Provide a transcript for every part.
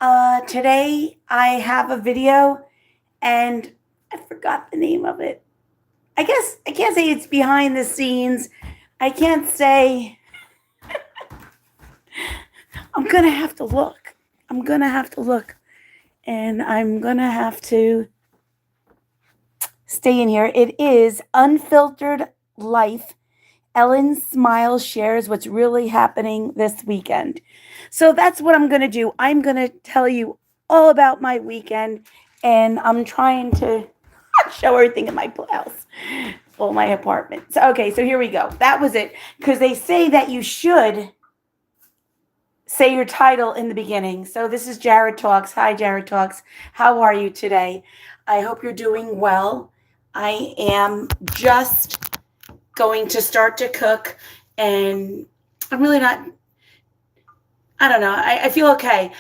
Today I have a video and I forgot the name of it. I guess I can't say it's behind the scenes. I can't say. I'm going to have to look. I'm going to have to look. And I'm going to have to stay in here. It is Unfiltered Life. EllenSmile shares what's really happening this weekend. So that's what I'm going to do. I'm going to tell you all about my weekend, and I'm trying to show everything in my house, well, my apartment. So, okay, so here we go. That was it. Because they say that you should say your title in the beginning. So this is Jared Talks. Hi, Jared Talks. How are you today? I hope you're doing well. I am just going to start to cook, and I'm really not, I don't know, I feel okay.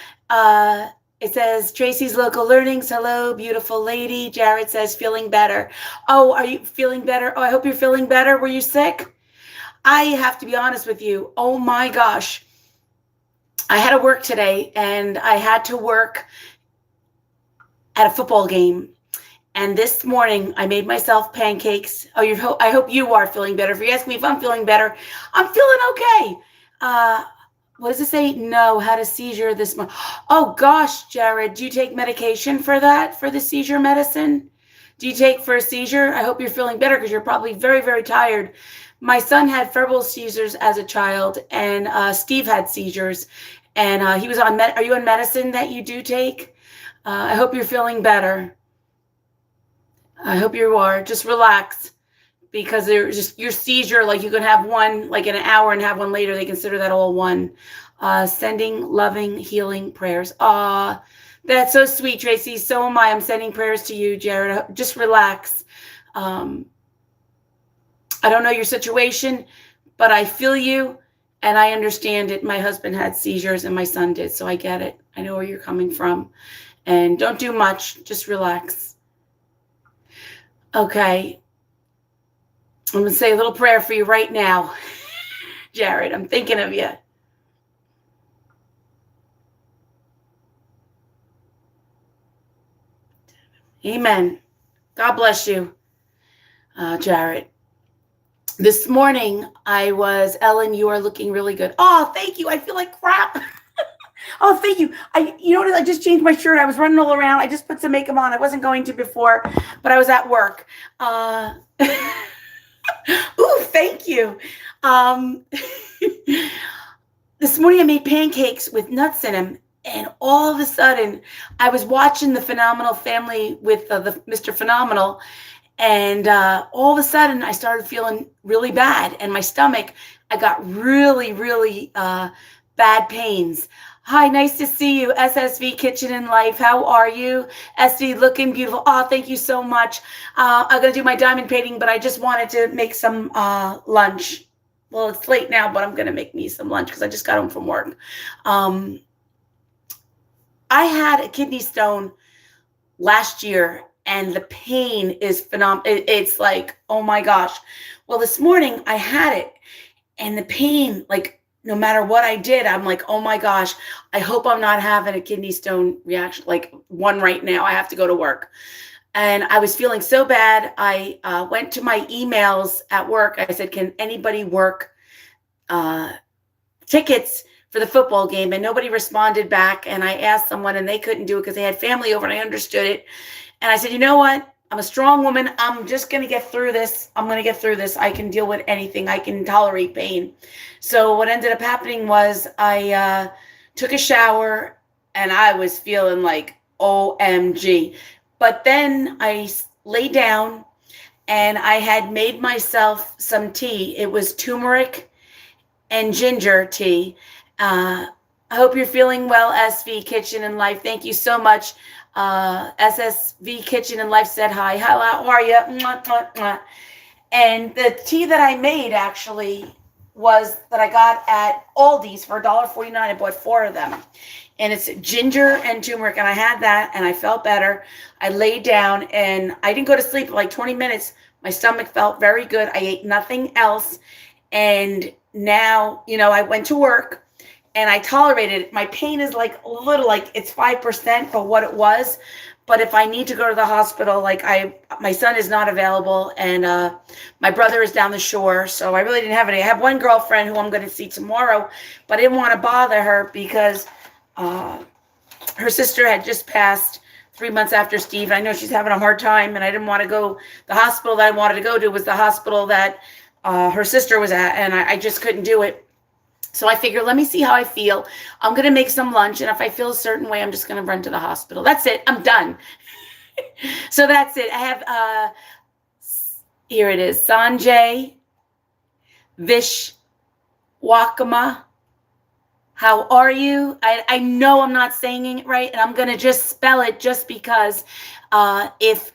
It says Tracy's Local Learnings. Hello, beautiful lady. Jared says feeling better. Oh, are you feeling better? Oh, I hope you're feeling better. Were you sick? I have to be honest with you. Oh my gosh. I had to work today, and I had to work at a football game. And this morning, I made myself pancakes. Oh, I hope you are feeling better. If you ask me if I'm feeling better, I'm feeling okay. What does it say? No, had a seizure this morning. Oh, gosh, Jared, do you take medication for that, for the seizure medicine? Do you take for a seizure? I hope you're feeling better because you're probably very, very tired. My son had febrile seizures as a child, and Steve had seizures. And he was on, are you on medicine that you do take? I hope you're feeling better. I hope you are. Just relax, because there's just your seizure, like you can have one like in an hour and have one later. They consider that all one. Sending loving healing prayers. That's so sweet, Tracy. So am I. I'm sending prayers to you, Jared. Just relax. I don't know your situation, but I feel you and I understand it. My husband had seizures and my son did, so I get it. I know where you're coming from. And don't do much. Just relax. Okay. I'm going to say a little prayer for you right now. Jared, I'm thinking of you. Amen. God bless you, Jared. This morning, Ellen, you are looking really good. Oh, thank you. I feel like crap. Oh, thank you. You know what? I just changed my shirt. I was running all around. I just put some makeup on. I wasn't going to before, but I was at work. Ooh, thank you. This morning I made pancakes with nuts in them, and all of a sudden I was watching the Phenomenal Family with the Mr. Phenomenal, and all of a sudden I started feeling really bad, and my stomach, I got really, really bad pains. Hi, nice to see you, SSV Kitchen and Life. How are you? SD, looking beautiful. Oh, thank you so much. I'm going to do my diamond painting, but I just wanted to make some lunch. Well, it's late now, but I'm going to make me some lunch because I just got home from work. I had a kidney stone last year, and the pain is phenomenal. It's like, oh my gosh. Well, this morning I had it, and the pain, like, no matter what I did, I'm like, oh my gosh, I hope I'm not having a kidney stone reaction, like one right now. I have to go to work. And I was feeling so bad. I went to my emails at work. I said, can anybody work tickets for the football game? And nobody responded back. And I asked someone, and they couldn't do it because they had family over, and I understood it. And I said, you know what? I'm a strong woman. I'm just going to get through this. I'm going to get through this. I can deal with anything. I can tolerate pain. So what ended up happening was I took a shower, and I was feeling like OMG. But then I laid down, and I had made myself some tea. It was turmeric and ginger tea. I hope you're feeling well, SV Kitchen and Life. Thank you so much. SSV Kitchen and Life said hi. How are you? Mwah, mwah, mwah. And the tea that I made actually was that I got at Aldi's for $1.49. I bought 4 of them. And it's ginger and turmeric. And I had that, and I felt better. I laid down, and I didn't go to sleep for like 20 minutes. My stomach felt very good. I ate nothing else. And now, I went to work, and I tolerated it. My pain is like a little, like it's 5% for what it was. But if I need to go to the hospital, like my son is not available, and my brother is down the shore, so I really didn't have any. I have one girlfriend who I'm going to see tomorrow, but I didn't want to bother her because her sister had just passed 3 months after Steve. And I know she's having a hard time, and I didn't want to go. The hospital that I wanted to go to was the hospital that her sister was at, and I just couldn't do it. So I figured, let me see how I feel. I'm going to make some lunch, and if I feel a certain way, I'm just going to run to the hospital. That's it. I'm done. So that's it. I have, here it is, Sanjay Vishwakama. How are you? I know I'm not saying it right, and I'm going to just spell it just because if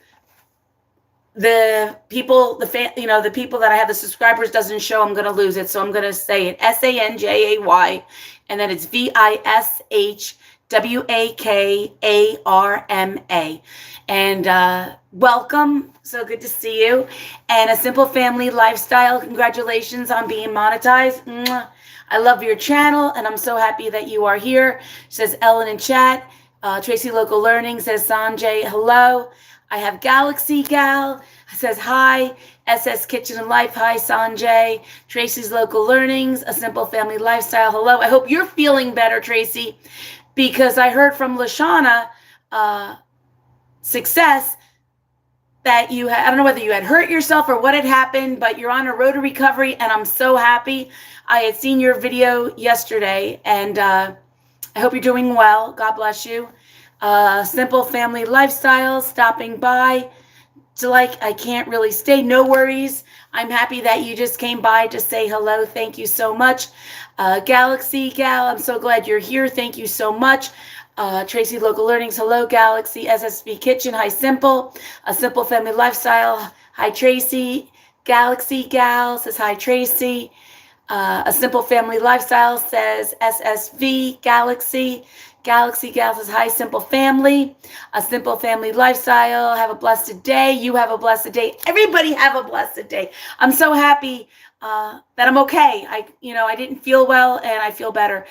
the people, the people that I have, the subscribers doesn't show, I'm going to lose it. So I'm going to say it Sanjay, and then it's Vishwakarma. And welcome. So good to see you. And A Simple Family Lifestyle. Congratulations on being monetized. Mwah. I love your channel, and I'm so happy that you are here. Says Ellen in chat. Tracy Local Learning says Sanjay, hello. I have Galaxy Gal, says hi. SS Kitchen and Life, hi Sanjay. Tracy's Local Learnings, A Simple Family Lifestyle, hello. I hope you're feeling better, Tracy, because I heard from Lashana Success that you had, I don't know whether you had hurt yourself or what had happened, but you're on a road to recovery, and I'm so happy. I had seen your video yesterday, and I hope you're doing well. God bless you. Simple Family Lifestyle, stopping by. So like, I can't really stay. No worries. I'm happy that you just came by to say hello. Thank you so much. Galaxy Gal, I'm so glad you're here. Thank you so much. Tracy Local Learnings, hello Galaxy. SSB Kitchen, hi Simple. A Simple Family Lifestyle, hi Tracy. Galaxy Gal says hi Tracy. A Simple Family Lifestyle says SSV Galaxy. Galaxy Gal says hi Simple Family. A Simple Family Lifestyle, have a blessed day. You have a blessed day. Everybody have a blessed day. I'm so happy that I'm okay. I didn't feel well, and I feel better.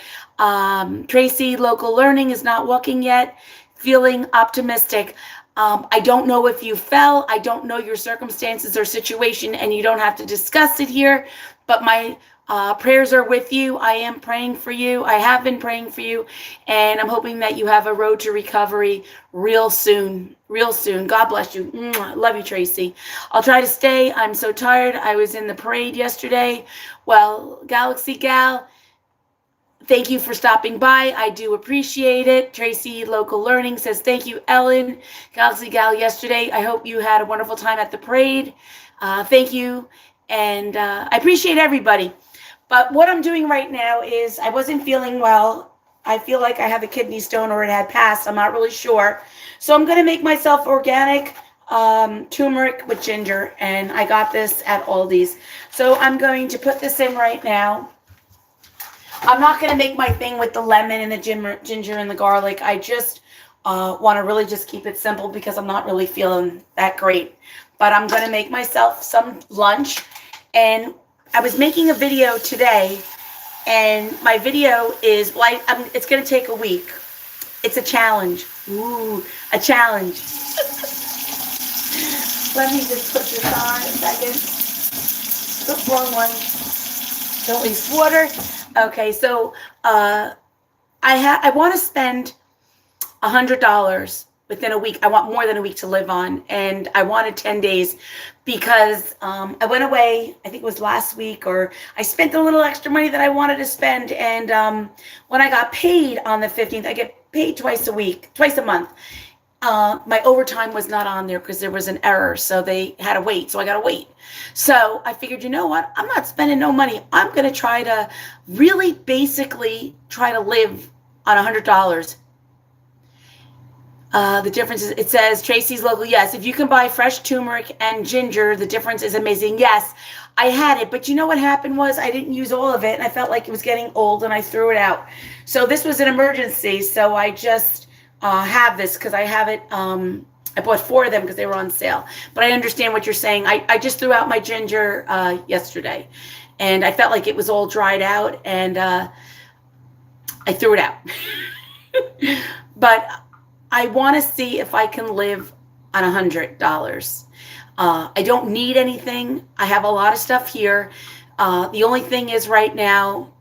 Tracy Local Learning is not walking yet. Feeling optimistic. I don't know if you fell. I don't know your circumstances or situation, and you don't have to discuss it here, but my prayers are with you. I am praying for you. I have been praying for you, and I'm hoping that you have a road to recovery real soon. Real soon. God bless you. Love you, Tracy. I'll try to stay. I'm so tired. I was in the parade yesterday. Well, Galaxy Gal, thank you for stopping by. I do appreciate it. Tracy Local Learning says, thank you, Ellen. Galaxy Gal, yesterday, I hope you had a wonderful time at the parade. Thank you. And I appreciate everybody. But what I'm doing right now is, I wasn't feeling well. I feel like I have a kidney stone, or it had passed. I'm not really sure. So I'm going to make myself organic turmeric with ginger. And I got this at Aldi's. So I'm going to put this in right now. I'm not going to make my thing with the lemon and the ginger and the garlic. I just want to really just keep it simple because I'm not really feeling that great. But I'm going to make myself some lunch. And I was making a video today, and my video is, it's going to take a week. It's a challenge. Ooh, a challenge. Let me just put this on a second. Oops, wrong one. Don't waste water. Okay, so I want to spend $100 within a week. I want more than a week to live on, and I wanted 10 days because I went away, I think it was last week, or I spent a little extra money that I wanted to spend, and when I got paid on the 15th, I get paid twice a month. My overtime was not on there because there was an error, so they had to wait, so I got to wait. So I figured, you know what, I'm not spending no money. I'm going to try to really basically try to live on $100. The difference is, it says Tracy's Local. Yes, if you can buy fresh turmeric and ginger, the difference is amazing. Yes, I had it, but you know what happened was I didn't use all of it, and I felt like it was getting old, and I threw it out. So this was an emergency, so I just have this because I have it. I bought 4 of them because they were on sale. But I understand what you're saying. I just threw out my ginger yesterday, and I felt like it was all dried out, and I threw it out. But I want to see if I can live on $100. I don't need anything. I have a lot of stuff here. The only thing is right now,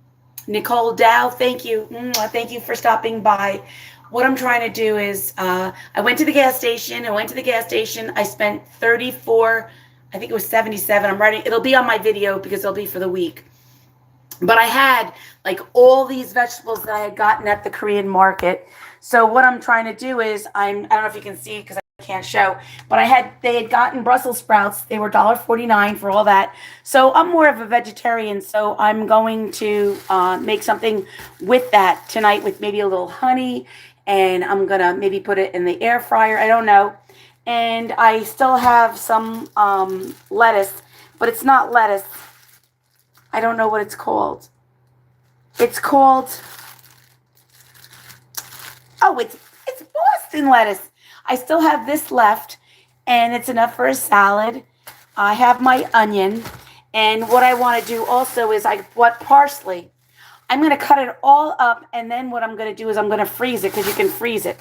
Nicole Dow, thank you. Thank you for stopping by. What I'm trying to do is, I went to the gas station. I spent 34, I think it was 77. I'm writing, it'll be on my video because it'll be for the week. But I had like all these vegetables that I had gotten at the Korean market. So what I'm trying to do is, I don't know if you can see because I can't show, but they had gotten Brussels sprouts. They were $1.49 for all that. So I'm more of a vegetarian. So I'm going to make something with that tonight with maybe a little honey. And I'm going to maybe put it in the air fryer. I don't know. And I still have some lettuce, but it's not lettuce. I don't know what it's called. It's called, it's Boston lettuce. I still have this left, and it's enough for a salad. I have my onion, and what I want to do also is I bought parsley. I'm going to cut it all up, and then what I'm going to do is I'm going to freeze it because you can freeze it.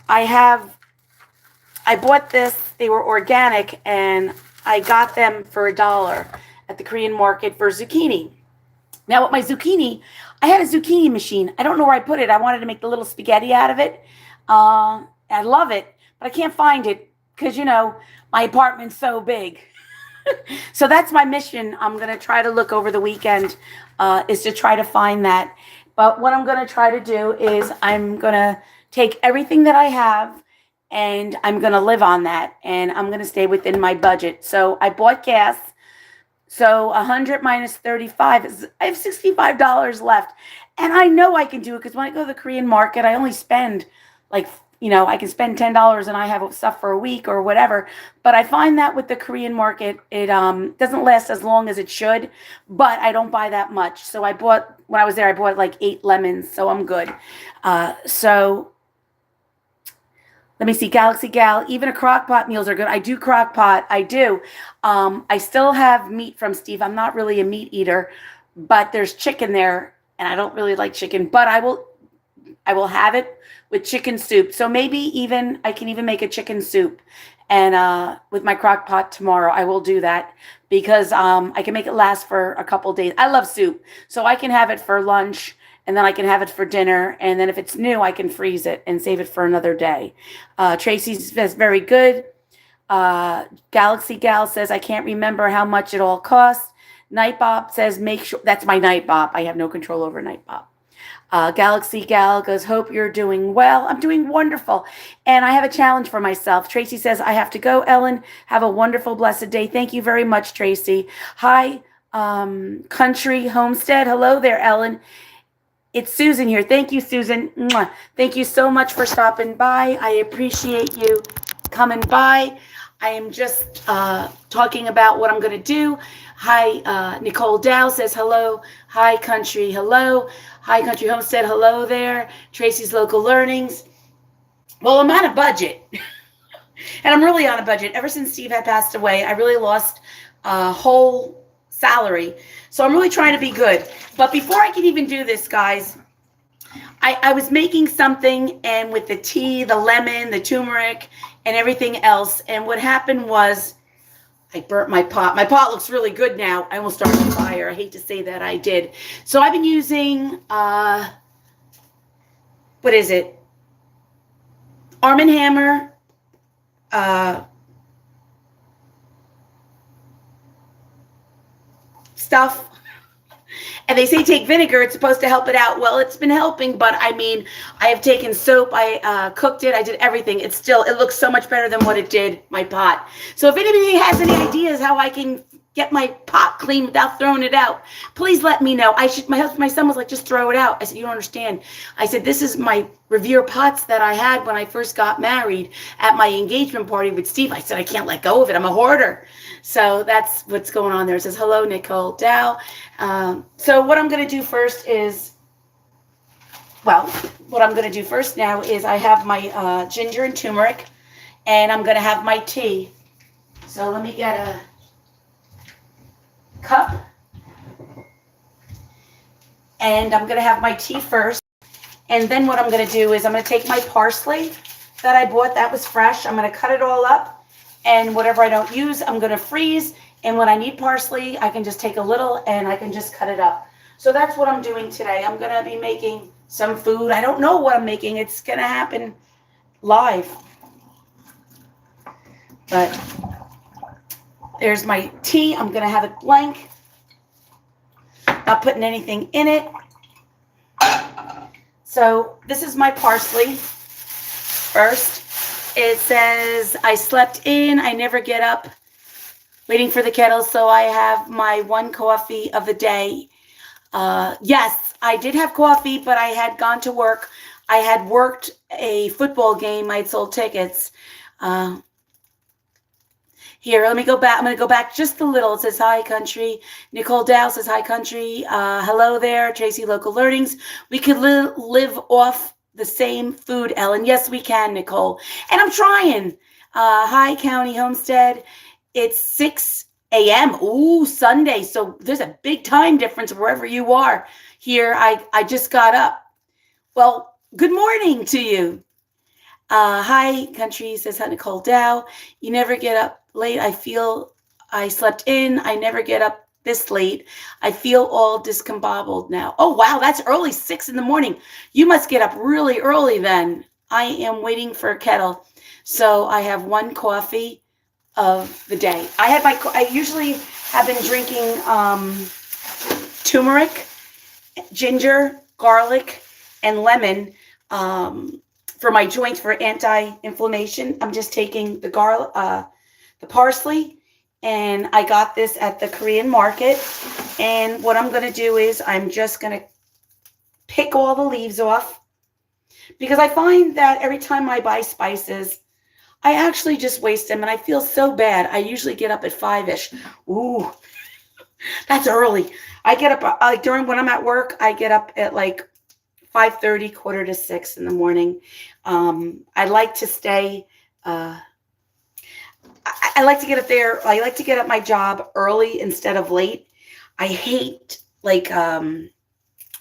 I bought this. They were organic, and I got them for $1 at the Korean market for zucchini. Now with my zucchini, I had a zucchini machine. I don't know where I put it. I wanted to make the little spaghetti out of it. I love it, but I can't find it because, my apartment's so big. So that's my mission. I'm going to try to look over the weekend, is to try to find that. But what I'm going to try to do is I'm going to take everything that I have and I'm going to live on that. And I'm going to stay within my budget. So I bought gas. So 100 minus 35 is, I have $65 left. And I know I can do it because when I go to the Korean market, I only spend like, I can spend $10 and I have stuff for a week or whatever. But I find that with the Korean market, it doesn't last as long as it should, but I don't buy that much. So when I was there, I bought like 8 lemons. So I'm good. So let me see, Galaxy Gal, even a crock pot meals are good. I do crock pot. I do. I still have meat from Steve. I'm not really a meat eater, but there's chicken there, and I don't really like chicken, but I will have it with chicken soup. So maybe I can even make a chicken soup, and with my crock pot tomorrow, I will do that because I can make it last for a couple days. I love soup, so I can have it for lunch. And then I can have it for dinner. And then if it's new, I can freeze it and save it for another day. Tracy says, very good. Galaxy Gal says, I can't remember how much it all costs. Nightbop says, make sure. That's my Nightbop. I have no control over Nightbop. Galaxy Gal goes, hope you're doing well. I'm doing wonderful. And I have a challenge for myself. Tracy says, I have to go, Ellen. Have a wonderful, blessed day. Thank you very much, Tracy. Hi, Country Homestead. Hello there, Ellen. It's Susan here. Thank you, Susan. Mwah. Thank you so much for stopping by. I appreciate you coming by. I am just talking about what I'm going to do. Hi, Nicole Dow says hello. Hi, Country. Hello. Hi, Country Homestead. Hello there. Tracy's Local Learnings. Well, I'm on a budget. And I'm really on a budget. Ever since Steve had passed away, I really lost a whole salary. So I'm really trying to be good. But before I can even do this, guys, I was making something, and with the tea, the lemon, the turmeric, and everything else. And what happened was I burnt my pot. My pot looks really good now. I almost started a fire. I hate to say that I did. So I've been using, what is it? Arm & Hammer, stuff. And they say take vinegar. It's supposed to help it out. Well, it's been helping, but I mean, I have taken soap. I cooked it. I did everything. It looks so much better than what it did, my pot. So if anybody has any ideas how I can get my pot clean without throwing it out, please let me know. My son was like, just throw it out. I said, you don't understand. I said, this is my Revere pots that I had when I first got married at my engagement party with Steve. I said, I can't let go of it. I'm a hoarder. So that's what's going on there. It says, hello, Nicole Dow. So what I'm going to do first is, now is I have my ginger and turmeric, and I'm going to have my tea. So let me get a cup. And I'm going to have my tea first. And then what I'm going to do is I'm going to take my parsley that I bought that was fresh. I'm going to cut it all up. And whatever I don't use, I'm going to freeze. And when I need parsley, I can just take a little and I can just cut it up. So that's what I'm doing today. I'm going to be making some food. I don't know what I'm making. It's going to happen live. But there's my tea. I'm going to have it blank. Not putting anything in it. So this is my parsley. First, it says, I slept in. I never get up. Waiting for the kettle. So I have my one coffee of the day. Yes, I did have coffee, but I had gone to work. I had worked a football game. I'd sold tickets. Here, let me go back. I'm going to go back just a little. It says, hi, country. Nicole Dow says, hi, country. Hello there, Tracy Local Learnings. We could live off the same food, Ellen. Yes, we can, Nicole. And I'm trying. Hi, County Homestead. It's 6 a.m. Ooh, Sunday. So there's a big time difference wherever you are. Here, I just got up. Well, good morning to you. Hi, country, says Nicole Dow. You never get up late. I feel I slept in. I never get up this late. I feel all discombobbled now. Oh, wow, that's early, 6 in the morning. You must get up really early then. I am waiting for a kettle. So I have one coffee of the day. I usually have been drinking turmeric, ginger, garlic, and lemon for my joints for anti-inflammation. I'm just taking the garlic, the parsley, and I got this at the Korean market. And what I'm going to do is I'm just going to pick all the leaves off, because I find that every time I buy spices, I actually just waste them, and I feel so bad. I usually get up at 5-ish. Ooh, that's early. I get up when I'm at work. I get up at like 5:30, 5:45 in the morning. I like to stay. I like to get up there. I like to get at my job early instead of late. I hate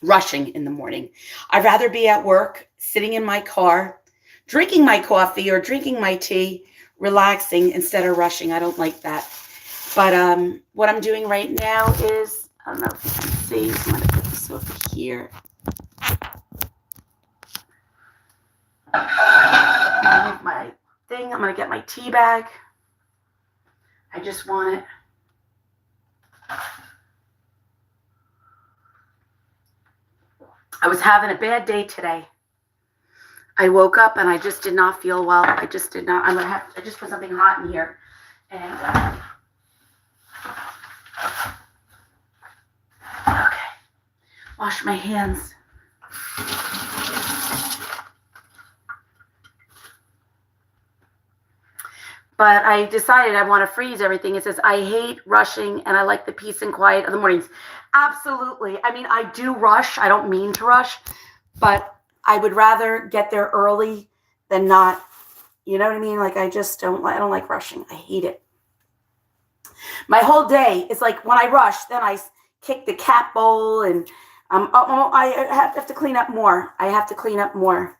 rushing in the morning. I'd rather be at work, sitting in my car, drinking my coffee or drinking my tea, relaxing instead of rushing. I don't like that. But what I'm doing right now is, I don't know if you can see, so I'm going to put this over here. I'm going to make my thing. I'm going to get my tea bag. I just want it. I was having a bad day today. I woke up and I just did not feel well. I just did not. I just put something hot in here. And okay. Wash my hands. But I decided I want to freeze everything. It says, I hate rushing and I like the peace and quiet of the mornings. Absolutely. I mean, I do rush. I don't mean to rush, but I would rather get there early than not. You know what I mean? Like, I don't like rushing. I hate it. My whole day is like, when I rush, then I kick the cat bowl, and I have to clean up more.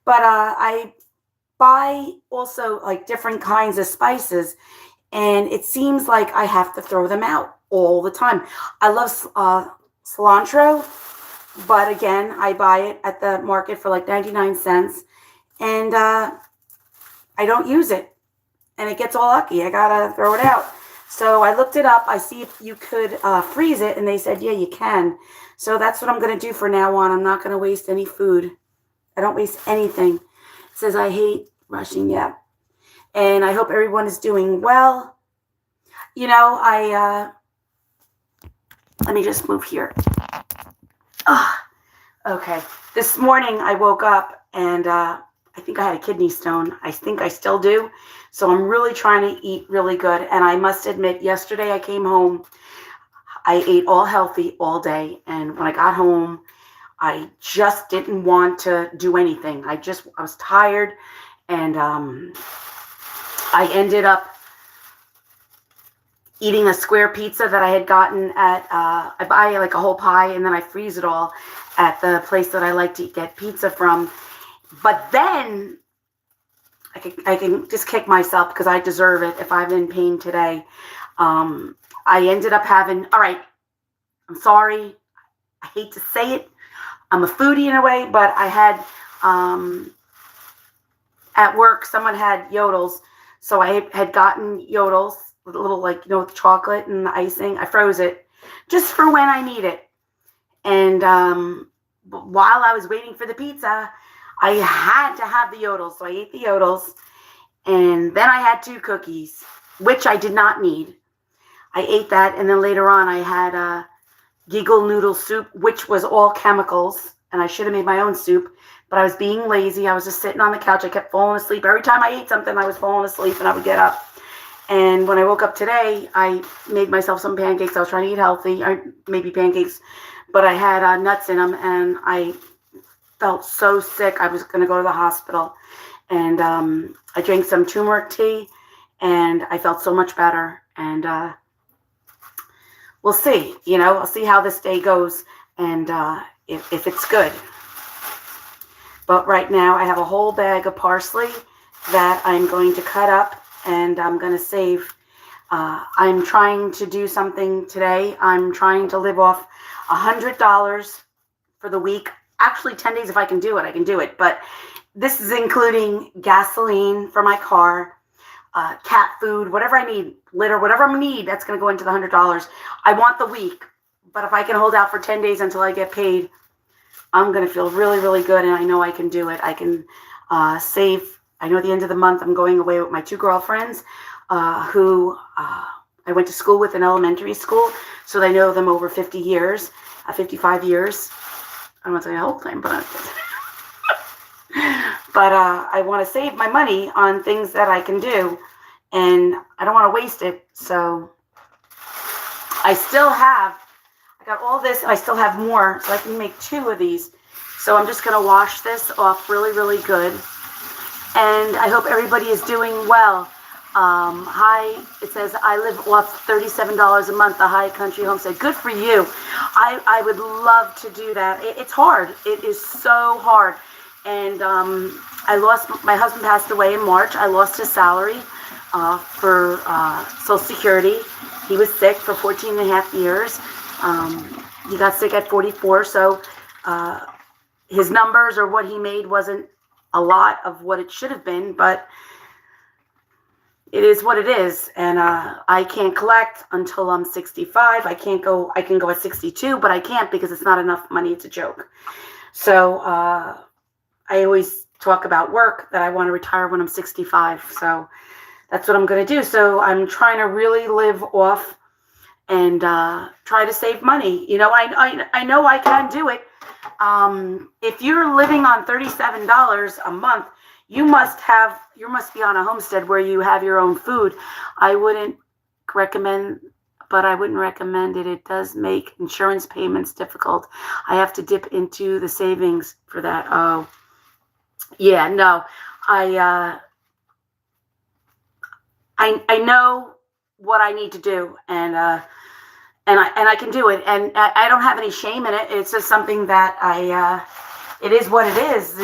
But I buy also like different kinds of spices, and it seems like I have to throw them out all the time. I love cilantro, but again, I buy it at the market for like 99 cents, and I don't use it, and it gets all lucky. I gotta throw it out. So I looked it up. I see if you could freeze it, and they said, yeah, you can. So that's what I'm going to do for now on. I'm not going to waste any food. I don't waste anything. It says I hate rushing, yeah. And I hope everyone is doing well. You know, let me just move here. Okay. This morning I woke up and I think I had a kidney stone. I think I still do. So I'm really trying to eat really good. And I must admit, yesterday I came home. I ate all healthy all day. And when I got home, I just didn't want to do anything. I was tired. And I ended up eating a square pizza that I had gotten at, I buy like a whole pie and then I freeze it all at the place that I like to get pizza from. But then I can just kick myself because I deserve it if I'm in pain today. I ended up having, all right, I'm sorry, I hate to say it, I'm a foodie in a way, but I had, at work, someone had yodels, so I had gotten yodels, little like, with chocolate and the icing. I froze it just for when I need it. And while I was waiting for the pizza, I had to have the yodels, so I ate the yodels, and then I had 2 cookies, which I did not need. I ate that, and then later on I had giggle noodle soup, which was all chemicals, and I should have made my own soup, but I was being lazy. I was just sitting on the couch. I kept falling asleep. Every time I ate something, I was falling asleep, and I would get up. And when I woke up today, I made myself some pancakes. I was trying to eat healthy, or maybe pancakes, but I had nuts in them, and I felt so sick. I was going to go to the hospital, and I drank some turmeric tea, and I felt so much better. And we'll see. I'll see how this day goes, and if it's good. But right now, I have a whole bag of parsley that I'm going to cut up, and I'm going to save. I'm trying to do something today. I'm trying to live off $100 for the week. Actually, 10 days if I can do it, I can do it. But this is including gasoline for my car, cat food, whatever I need, litter, whatever I need, that's going to go into the $100. I want the week, but if I can hold out for 10 days until I get paid, I'm going to feel really, really good, and I know I can do it. I can save. I know at the end of the month I'm going away with my 2 girlfriends who I went to school with in elementary school, so I know them over 50 years, 55 years. I don't want to say the whole time, but I want to save my money on things that I can do, and I don't want to waste it. So I got all this, and I still have more, so I can make 2 of these. So I'm just going to wash this off really, really good. And I hope everybody is doing well. Hi, it says, I live off $37 a month, the High Country Homestead. Good for you. I would love to do that. It's hard. It is so hard. And my husband passed away in March. I lost his salary for Social Security. He was sick for 14 and a half years. He got sick at 44, so his numbers or what he made wasn't a lot of what it should have been, but it is what it is. And I can't collect until I'm 65. I can go at 62, but I can't because it's not enough money. It's a joke. So I always talk about work, that I want to retire when I'm 65. So that's what I'm going to do. So I'm trying to really live off and try to save money. I know I can do it. If you're living on $37 a month, you must be on a homestead where you have your own food. I wouldn't recommend it. It does make insurance payments difficult. I have to dip into the savings for that. Oh, yeah, no, I know what I need to do, and I can do it, and I don't have any shame in it. It's just something that it is what it is.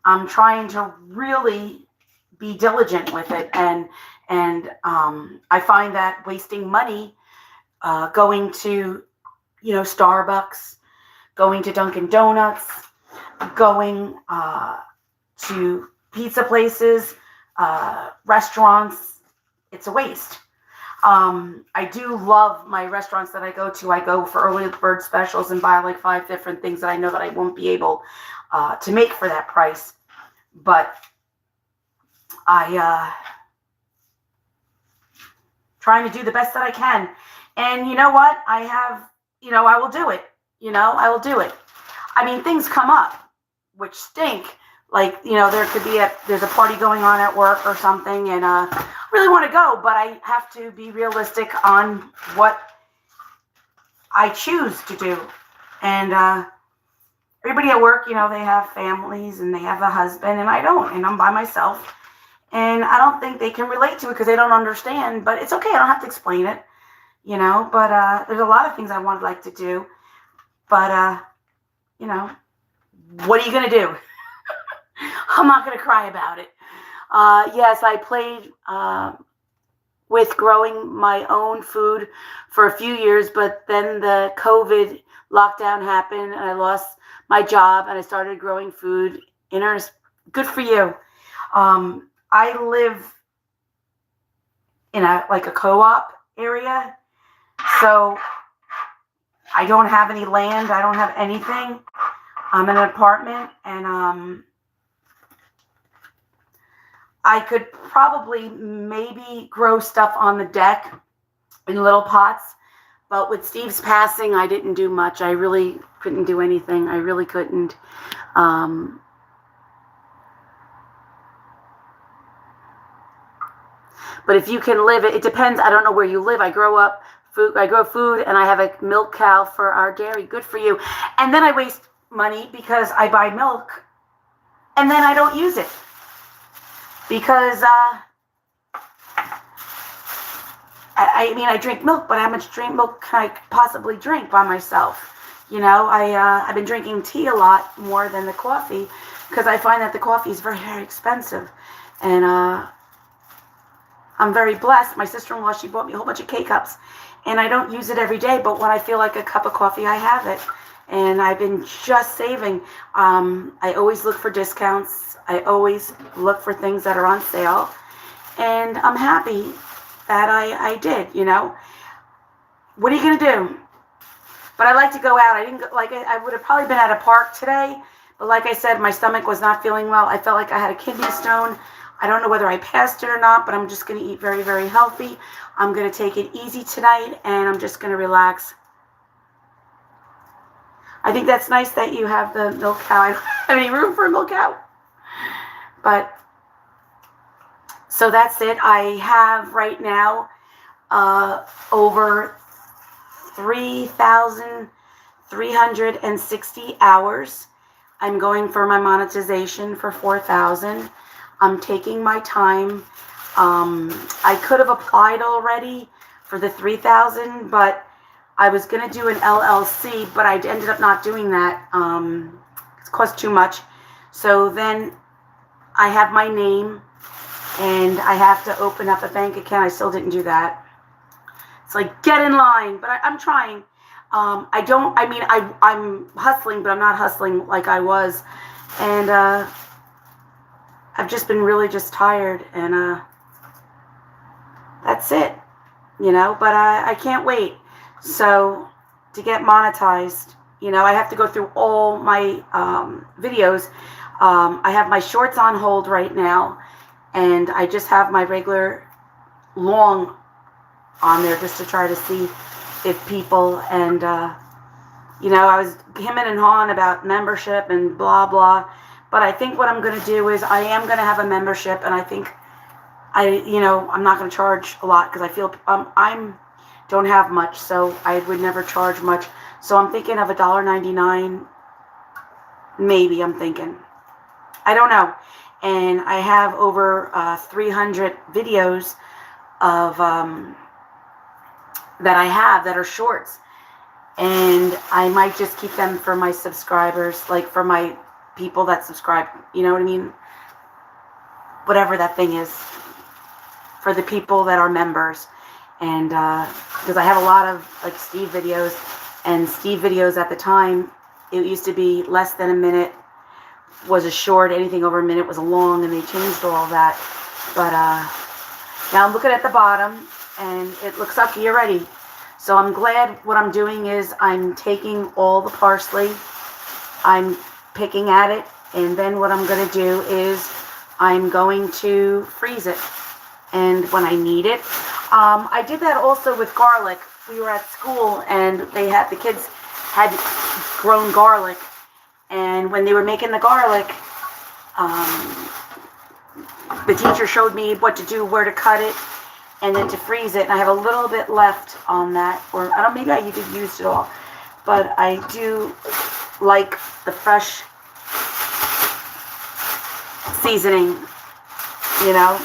I'm trying to really be diligent with it, and I find that wasting money, going to, Starbucks, going to Dunkin' Donuts, going to pizza places, restaurants, it's a waste. I do love my restaurants that I go to. I go for early bird specials and buy like 5 different things that I know that I won't be able to make for that price. But I trying to do the best that I can. And you know what? I will do it. I will do it. I mean, things come up which stink. Like, there's a party going on at work or something, and I really want to go, but I have to be realistic on what I choose to do. And everybody at work, they have families and they have a husband, and I don't, and I'm by myself. And I don't think they can relate to it because they don't understand, but it's okay. I don't have to explain it, but there's a lot of things I would like to do, but you know, what are you going to do? I'm not going to cry about it. Yes, I played with growing my own food for a few years, but then the COVID lockdown happened and I lost my job and I started growing food in earnest. Good for you. I live in a co-op area, so I don't have any land. I don't have anything. I'm in an apartment, and I could probably maybe grow stuff on the deck in little pots. But with Steve's passing, I didn't do much. I really couldn't do anything. I really couldn't. But if you can live it depends. I don't know where you live. I grow food, and I have a milk cow for our dairy. Good for you. And then I waste money because I buy milk, and then I don't use it because I drink milk, but how much milk can I possibly drink by myself? I've been drinking tea a lot more than the coffee because I find that the coffee is very, very expensive, and I'm very blessed. My sister-in-law, she bought me a whole bunch of K-cups, and I don't use it every day, but when I feel like a cup of coffee, I have it. And I've been just saving. I always look for discounts. I always look for things that are on sale. And I'm happy that I did, What are you going to do? But I like to go out. I would have probably been at a park today, but like I said, my stomach was not feeling well. I felt like I had a kidney stone. I don't know whether I passed it or not, but I'm just going to eat very, very healthy. I'm going to take it easy tonight, and I'm just going to relax. I think that's nice that you have the milk cow. I don't have any room for a milk cow. But, so that's it. I have right now over 3,360 hours. I'm going for my monetization for 4,000. I'm taking my time. I could have applied already for the 3,000, but I was going to do an LLC, but I ended up not doing that. It cost too much. So then I have my name, and I have to open up a bank account. I still didn't do that. It's like, get in line, but I'm trying. I'm hustling, but I'm not hustling like I was. And I've just been really just tired, and that's it, but I can't wait. So to get monetized, I have to go through all my videos. I have my shorts on hold right now, and I just have my regular long on there just to try to see if people, and I was hemming and hawing about membership and blah blah, but I think what I'm going to do is I am going to have a membership, and I think I'm not going to charge a lot because I feel don't have much, so I would never charge much. So I'm thinking of $1.99, maybe. I'm thinking, I don't know. And I have over 300 videos of that I have that are shorts, and I might just keep them for my subscribers, like for my people that subscribe. You know what I mean? Whatever that thing is, for the people that are members. And because I have a lot of Steve videos, and Steve videos at the time, it used to be less than a minute was a short. Anything over a minute was a long, and they changed all that. But now I'm looking at the bottom, and it looks sucky already. So I'm glad. What I'm doing is I'm taking all the parsley, I'm picking at it, and then what I'm going to do is I'm going to freeze it, and when I need it, I did that also with garlic. We were at school, and the kids had grown garlic, and when they were making the garlic, the teacher showed me what to do, where to cut it, and then to freeze it. And I have a little bit left on that, or I don't. Maybe I could use it all, but I do like the fresh seasoning you know.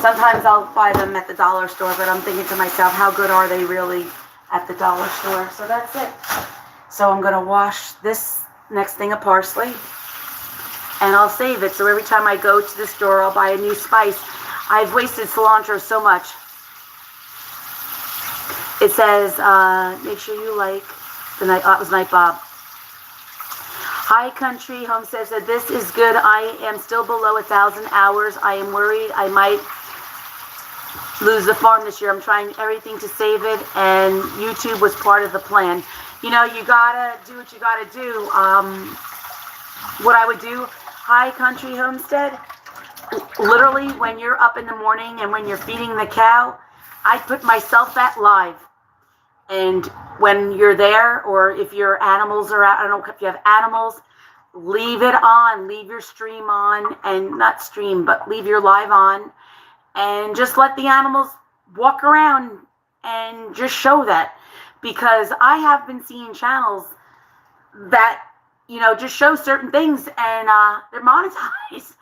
Sometimes I'll buy them at the dollar store, but I'm thinking to myself, how good are they really at the dollar store? So that's it. So I'm going to wash this next thing of parsley, and I'll save it. So every time I go to the store, I'll buy a new spice. I've wasted cilantro so much. It says, make sure you like the night. Oh, it was Night Bob. Hi, Country Homestead said, this is good. I am still below 1,000 hours. I am worried I might lose the farm this year. I'm trying everything to save it, and YouTube was part of the plan. You know, you gotta do what you gotta do. What I would do, hi, Country Homestead, literally when you're up in the morning and when you're feeding the cow, I put myself at live. And when you're there, or if your animals are out, I don't know if you have animals, leave it on, leave your stream on, and not stream, but leave your live on, and just let the animals walk around and just show that. Because I have been seeing channels that, you know, just show certain things, and they're monetized.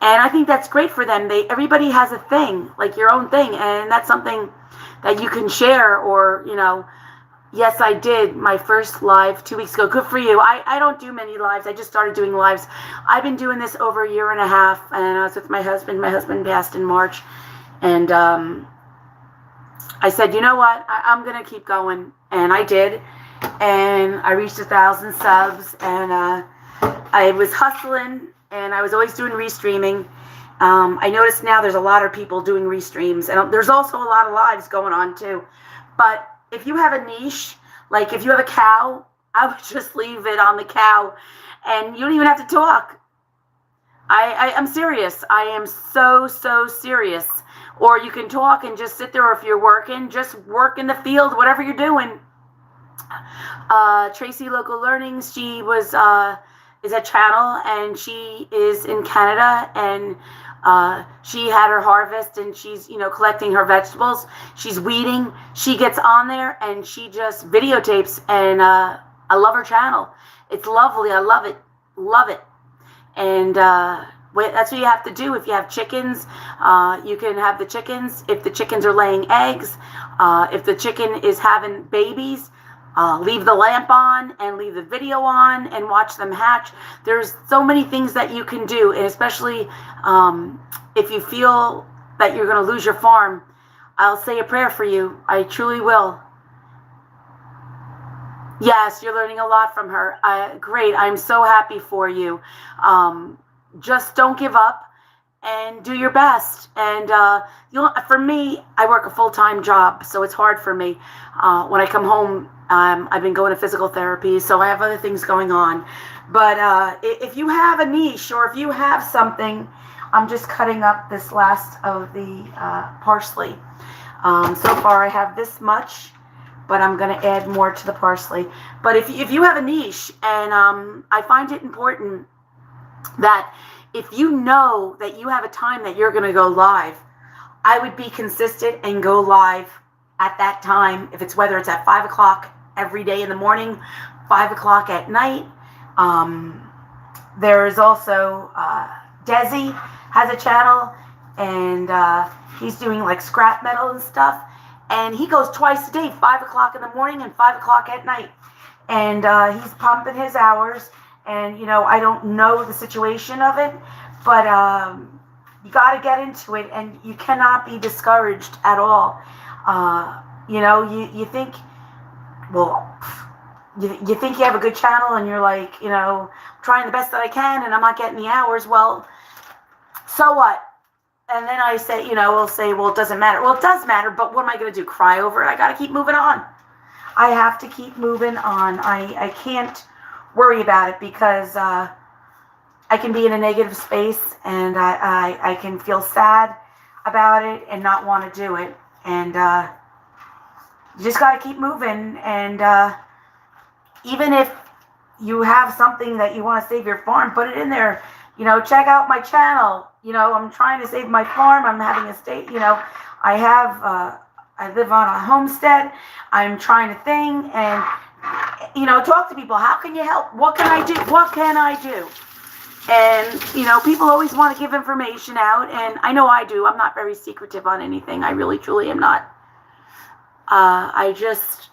And I think that's great for them. Everybody has a thing, like your own thing, and that's something that you can share. Or, you know, yes, I did my first live 2 weeks ago. Good for you. I don't do many lives. I just started doing lives. I've been doing this over a year and a half, and I was with my husband. My husband passed in March, and I said, you know what? I'm going to keep going, and I did, and I reached 1,000 subs, and I was hustling, and I was always doing restreaming. I noticed now there's a lot of people doing restreams, and there's also a lot of lives going on too. But if you have a niche, like if you have a cow, I would just leave it on the cow, and you don't even have to talk. I'm serious. I am so serious. Or you can talk and just sit there, or if you're working, just work in the field, whatever you're doing. Tracy Local Learnings, she is a channel, and she is in Canada, and she had her harvest, and she's, you know, collecting her vegetables. She's weeding. She gets on there and she just videotapes, and I love her channel. It's lovely. I love it. Love it. And that's what you have to do. If you have chickens, you can have the chickens. If the chickens are laying eggs, if the chicken is having babies, leave the lamp on and leave the video on and watch them hatch. There's so many things that you can do, and especially if you feel that you're going to lose your farm, I'll say a prayer for you. I truly will. Yes, you're learning a lot from her. Great. I'm so happy for you. Just don't give up and do your best. And for me, I work a full-time job, so it's hard for me. When I come home, I've been going to physical therapy, so I have other things going on. But if you have a niche, or if you have something, I'm just cutting up this last of the parsley. So far I have this much, but I'm going to add more to the parsley. But if you have a niche, and I find it important that if you know that you have a time that you're going to go live, I would be consistent and go live at that time. If it's, whether it's at 5 o'clock every day in the morning, 5 o'clock at night. There is also Desi has a channel, and he's doing like scrap metal and stuff, and he goes twice a day, 5 o'clock in the morning and 5 o'clock at night, and he's pumping his hours. And, you know, I don't know the situation of it, but you got to get into it, and you cannot be discouraged at all. You know, you think, well, you think you have a good channel, and you're like, you know, trying the best that I can, and I'm not getting the hours. Well, so what? And then I say, you know, we'll say, well, it doesn't matter. Well, it does matter, but what am I going to do? Cry over it? I got to keep moving on. I have to keep moving on. I can't worry about it, because I can be in a negative space, and I can feel sad about it and not want to do it. And you just got to keep moving. And even if you have something that you want to save your farm, put it in there. You know, check out my channel. You know, I'm trying to save my farm. I'm having a state, you know, I live on a homestead. I'm trying to thing, and, you know, talk to people. How can you help? What can I do? What can I do? And, you know, people always want to give information out, and I know I do. I'm not very secretive on anything. I really, truly am not. I just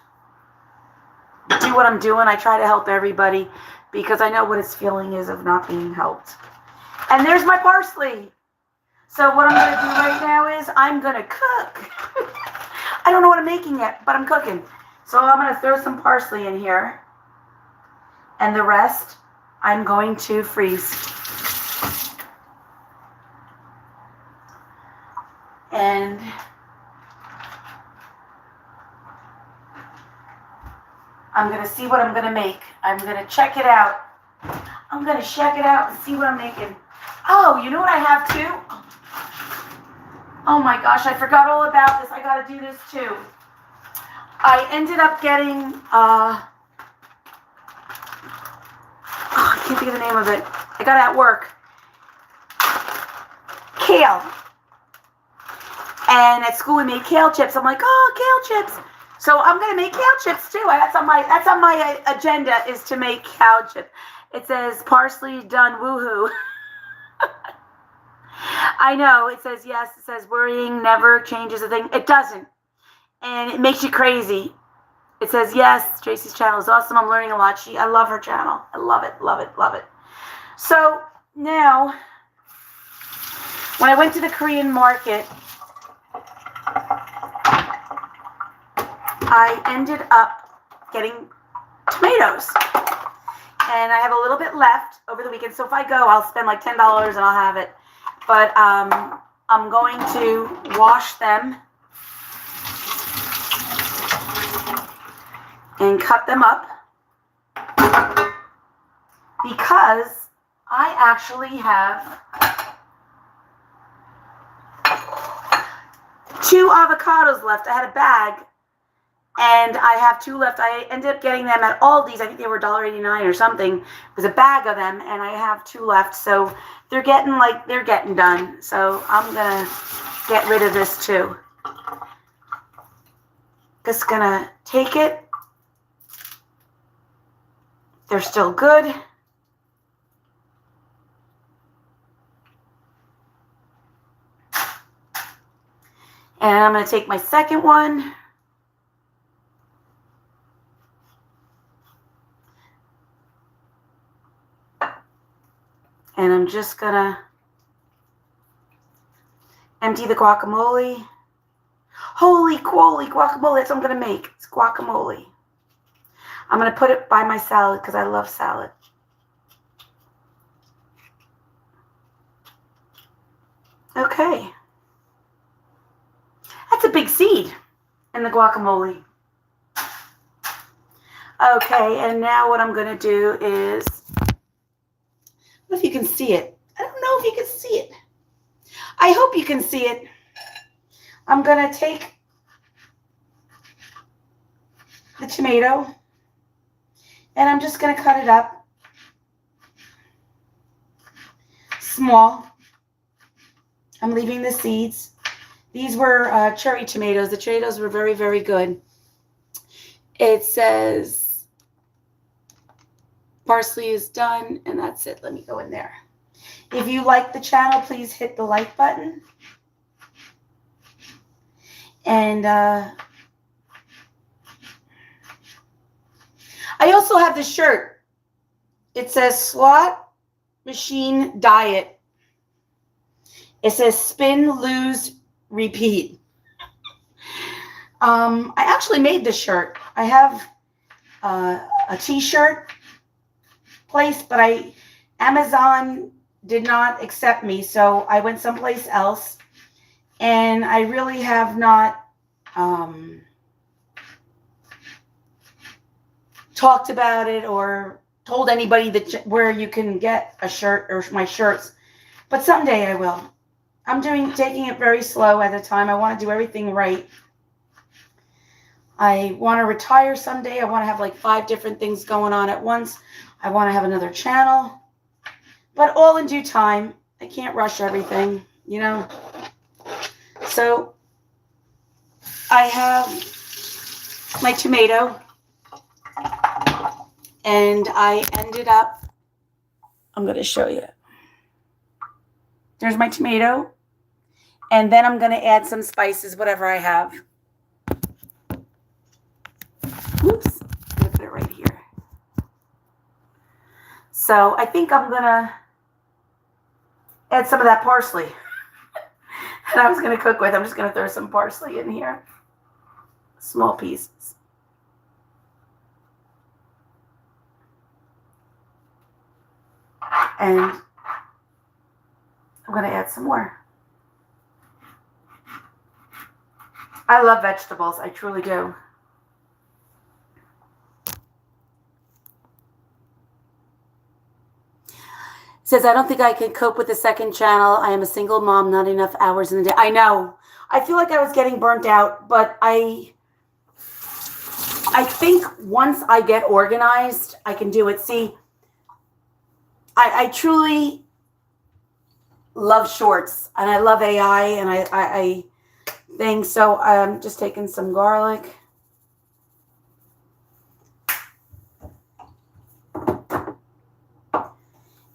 do what I'm doing. I try to help everybody because I know what its feeling is of not being helped. And there's my parsley. So what I'm going to do right now is I'm going to cook. I don't know what I'm making yet, but I'm cooking. So I'm going to throw some parsley in here. And the rest I'm going to freeze. And I'm going to see what I'm going to make. I'm going to check it out. I'm going to check it out and see what I'm making. Oh, you know what I have too? Oh my gosh, I forgot all about this. I got to do this too. I ended up getting, I can't think of the name of it. I got it at work. Kale. And at school we made kale chips. I'm like, oh, kale chips. So I'm going to make kale chips too. That's on my agenda, is to make kale chips. It says parsley done woohoo. I know, it says yes, it says worrying never changes a thing. It doesn't. And it makes you crazy. It says yes, Tracy's channel is awesome. I'm learning a lot. I love her channel. I love it, love it, love it. So now, when I went to the Korean market, I ended up getting tomatoes. And I have a little bit left over the weekend. So if I go, I'll spend like $10 and I'll have it. But I'm going to wash them and cut them up because I actually have 2 avocados left. I had a bag and I have 2 left. I ended up getting them at Aldi's. I think they were $1.89 or something. It was a bag of them, and I have 2 left. So they're getting done. So I'm gonna get rid of this too. Just gonna take it. They're still good. And I'm gonna take my second one. And I'm just gonna empty the guacamole. Holy guacamole, that's what I'm gonna make. It's guacamole. I'm gonna put it by my salad because I love salad. Okay. That's a big seed in the guacamole. Okay, and now what I'm gonna do is, I don't know if you can see it. I don't know if you can see it. I hope you can see it. I'm going to take the tomato and I'm just going to cut it up small. I'm leaving the seeds. These were cherry tomatoes. The tomatoes were very, very good. It says parsley is done, and that's it. Let me go in there. If you like the channel, please hit the like button. And I also have this shirt. It says Slot Machine Diet. It says spin, lose, repeat. I actually made this shirt. I have a t-shirt place, but Amazon did not accept me, so I went someplace else, and I really have not talked about it or told anybody that where you can get a shirt or my shirts, but someday I will. I'm taking it very slow at a time. I want to do everything right. I want to retire someday. I want to have like 5 different things going on at once. I want to have another channel, but all in due time. I can't rush everything, you know. So I have my tomato, and I ended up, I'm going to show you. There's my tomato. And then I'm going to add some spices, whatever I have. Oops. I'm going to put it right here. So I think I'm going to add some of that parsley that I was going to cook with. I'm just going to throw some parsley in here. Small pieces. And I'm going to add some more. I love vegetables. I truly do. Says, I don't think I can cope with a second channel. I am a single mom, not enough hours in the day. I know. I feel like I was getting burnt out, but I think once I get organized, I can do it. See, I truly love shorts, and I love AI, and I think so. I'm just taking some garlic.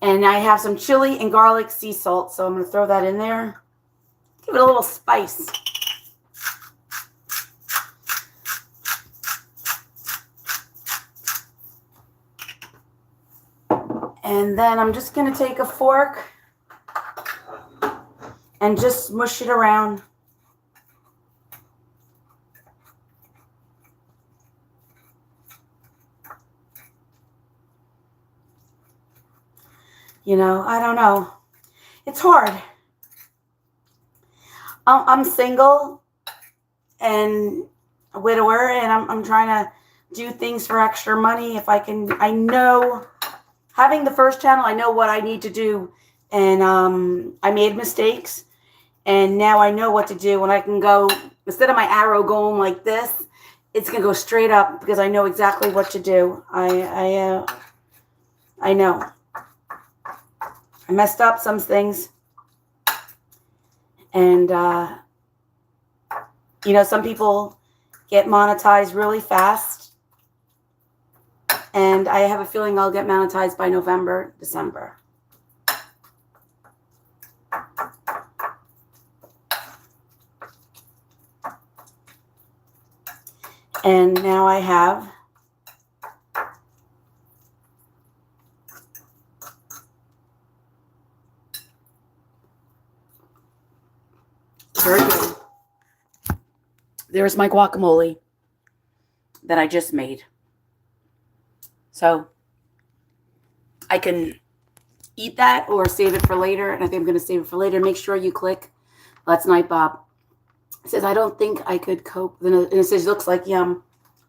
And I have some chili and garlic sea salt, so I'm going to throw that in there. Give it a little spice. And then I'm just going to take a fork and just smush it around. You know, I don't know. It's hard. I'm single and a widower, and I'm trying to do things for extra money. If I can, I know, having the first channel, I know what I need to do. And I made mistakes, and now I know what to do. And I can go, instead of my arrow going like this, it's going to go straight up because I know exactly what to do. I know. I messed up some things. And, you know, some people get monetized really fast. And I have a feeling I'll get monetized by November, December. And now I have very good. There's my guacamole that I just made. So I can eat that or save it for later. And I think I'm going to save it for later. Make sure you click Let's Night Bob. It says, I don't think I could cope. And it says, looks like yum.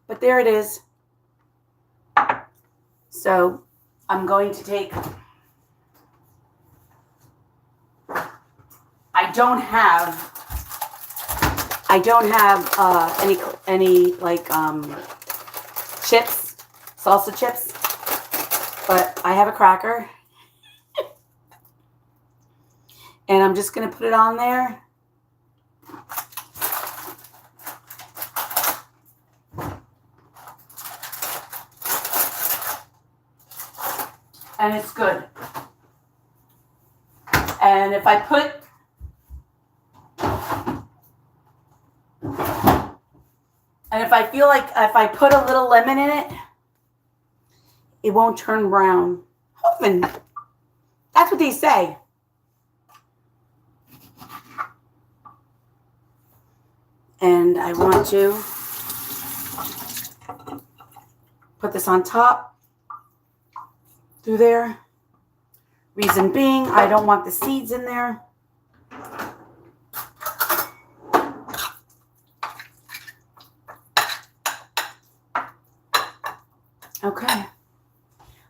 But there it is. So I'm going to take... I don't have any like chips, salsa chips, but I have a cracker. And I'm just going to put it on there. And it's good. And if I put feel like if I put a little lemon in it, it won't turn brown. Hoping. That's what they say. And I want to put this on top through there. Reason being, I don't want the seeds in there. Okay.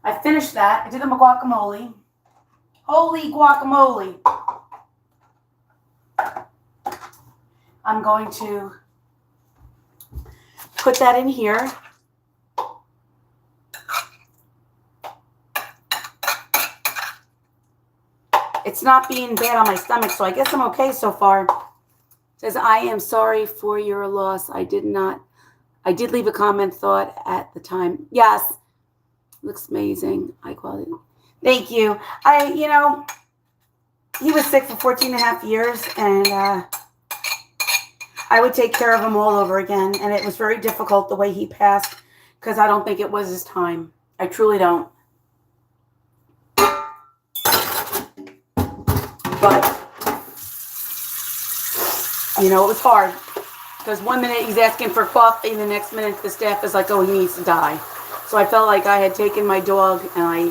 I finished that. I did my guacamole. Holy guacamole. I'm going to put that in here. It's not being bad on my stomach, so I guess I'm okay so far. It says, I am sorry for your loss. I did leave a comment, thought at the time. Yes. Looks amazing. High quality. Thank you. he was sick for 14 and a half years, and I would take care of him all over again. And it was very difficult the way he passed, because I don't think it was his time. I truly don't. But, you know, it was hard. Because one minute he's asking for coffee, and the next minute the staff is like, oh, he needs to die. So I felt like I had taken my dog and I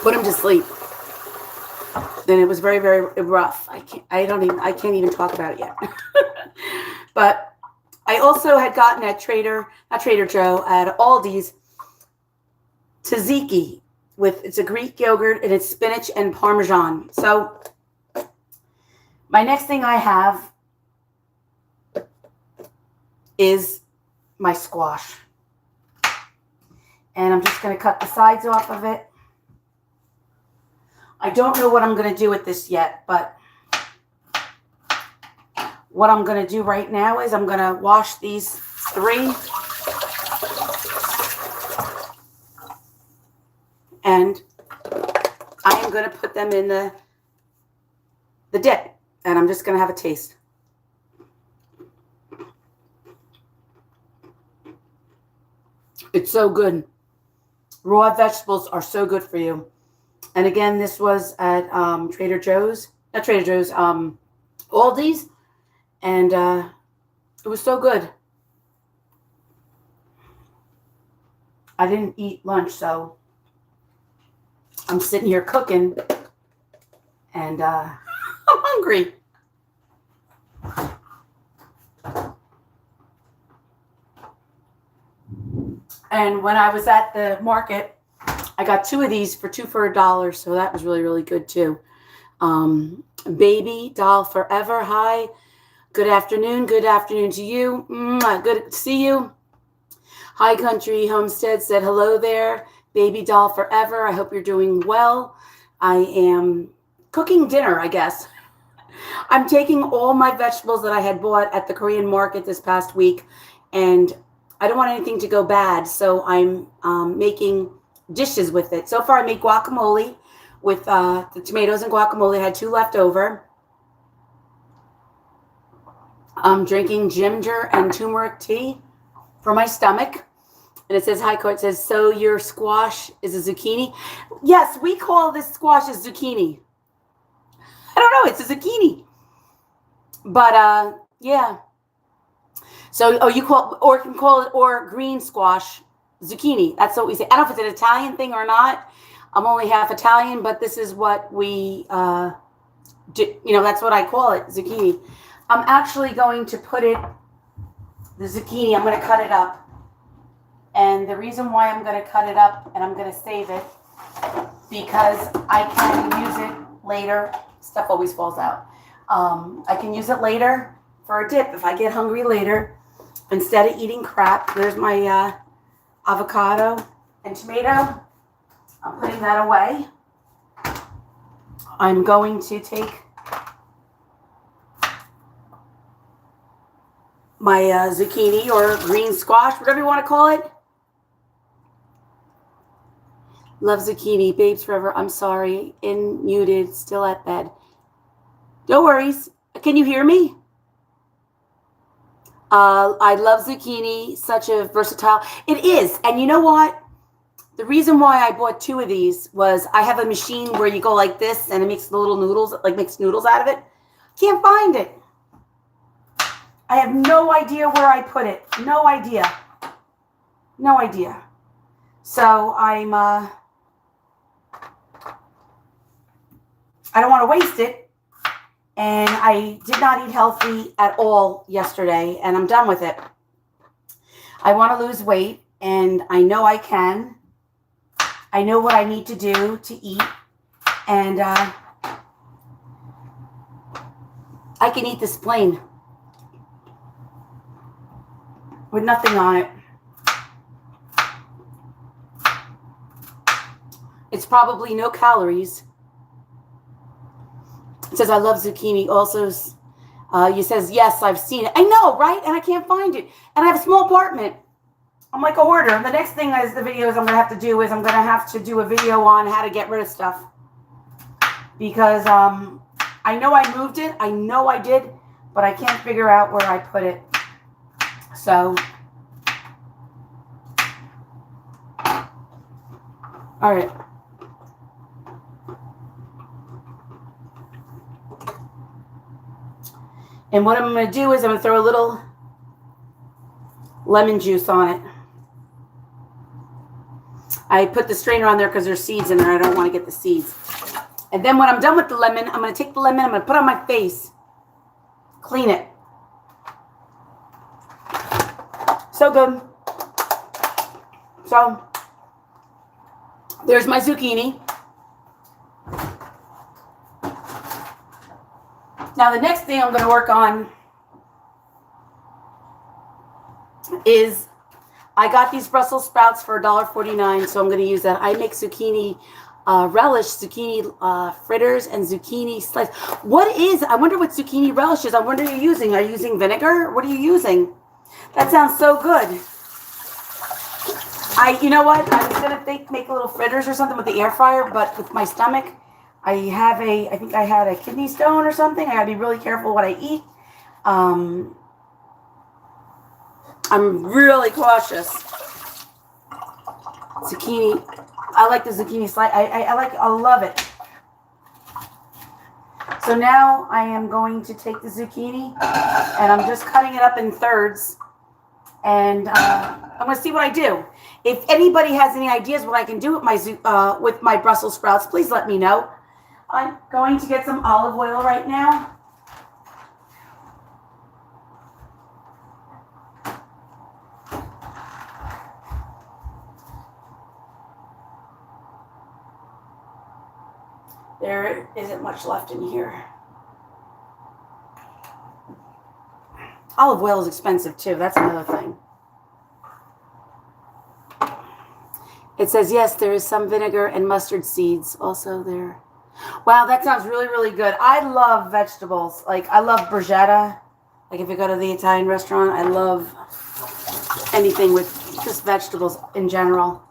put him to sleep. Then it was very, very rough. I can't even talk about it yet. But I also had gotten at not Trader Joe, at Aldi's, tzatziki it's a Greek yogurt, and it's spinach and Parmesan. So my next thing I have is my squash. And I'm just going to cut the sides off of it. I don't know what I'm going to do with this yet, but what I'm going to do right now is I'm going to wash these 3. And I am going to put them in the dip. And I'm just going to have a taste. It's so good. Raw vegetables are so good for you. And again, this was at Trader Joe's. Not Trader Joe's. Aldi's. And it was so good. I didn't eat lunch, so I'm sitting here cooking, and I'm hungry. And when I was at the market, I got 2 of these for $2 for $1, so that was really, really good too. Baby Doll Forever, hi. Good afternoon. Good afternoon to you. Good to see you. Hi Country Homestead said hello there. Baby Doll Forever, I hope you're doing well. I am cooking dinner, I guess. I'm taking all my vegetables that I had bought at the Korean market this past week, and I don't want anything to go bad, so I'm making dishes with it. So far, I made guacamole with the tomatoes and guacamole. I had 2 left over. I'm drinking ginger and turmeric tea for my stomach. And it says, hi, Court. It says, so your squash is a zucchini? Yes, we call this squash a zucchini. I don't know. It's a zucchini. But, yeah. So, you can call it, or green squash, zucchini. That's what we say. I don't know if it's an Italian thing or not. I'm only half Italian, but this is what we, do, that's what I call it, zucchini. I'm actually going to put the zucchini, I'm going to cut it up. And the reason why I'm going to cut it up and I'm going to save it, because I can use it later. Stuff always falls out. I can use it later for a dip if I get hungry later. Instead of eating crap, there's my avocado and tomato. I'm putting that away. I'm going to take my zucchini or green squash, whatever you want to call it. Love zucchini. Babes forever. I'm sorry. Muted. Still at bed. No worries. Can you hear me? I love zucchini. Such a versatile. It is. And you know what? The reason why I bought 2 of these was I have a machine where you go like this and it makes the little noodles, like makes noodles out of it. Can't find it. I have no idea where I put it. No idea. No idea. So I don't want to waste it. And I did not eat healthy at all yesterday, and I'm done with it. I want to lose weight, and I know I can. I know what I need to do to eat, and I can eat this plain with nothing on it. It's probably no calories. It says, I love zucchini. Also, you says, yes, I've seen it. I know, right? And I can't find it. And I have a small apartment. I'm like a hoarder. The next thing is the videos I'm going to have to do is I'm going to have to do a video on how to get rid of stuff. because I know I moved it. I know I did, but I can't figure out where I put it. So, all right. And what I'm going to do is I'm going to throw a little lemon juice on it. I put the strainer on there because there's seeds in there. I don't want to get the seeds. And then when I'm done with the lemon, I'm going to take the lemon, I'm going to put it on my face. Clean it. So good. So, there's my zucchini. Now, the next thing I'm going to work on is I got these Brussels sprouts for $1.49, so I'm going to use that. I make zucchini relish, zucchini fritters, and zucchini slice. I wonder what zucchini relish is. I wonder what you're using. Are you using vinegar? What are you using? That sounds so good. You know what? I was going to make little fritters or something with the air fryer, but with my stomach, I think I had a kidney stone or something. I got to be really careful what I eat. I'm really cautious. Zucchini. I like the zucchini slice. I love it. So now I am going to take the zucchini and I'm just cutting it up in thirds. And I'm going to see what I do. If anybody has any ideas what I can do with my Brussels sprouts, please let me know. I'm going to get some olive oil right now. There isn't much left in here. Olive oil is expensive too. That's another thing. It says, yes, there is some vinegar and mustard seeds also there. Wow, that sounds really, really good. I love vegetables. Like, I love bruschetta. Like, if you go to the Italian restaurant, I love anything with just vegetables in general.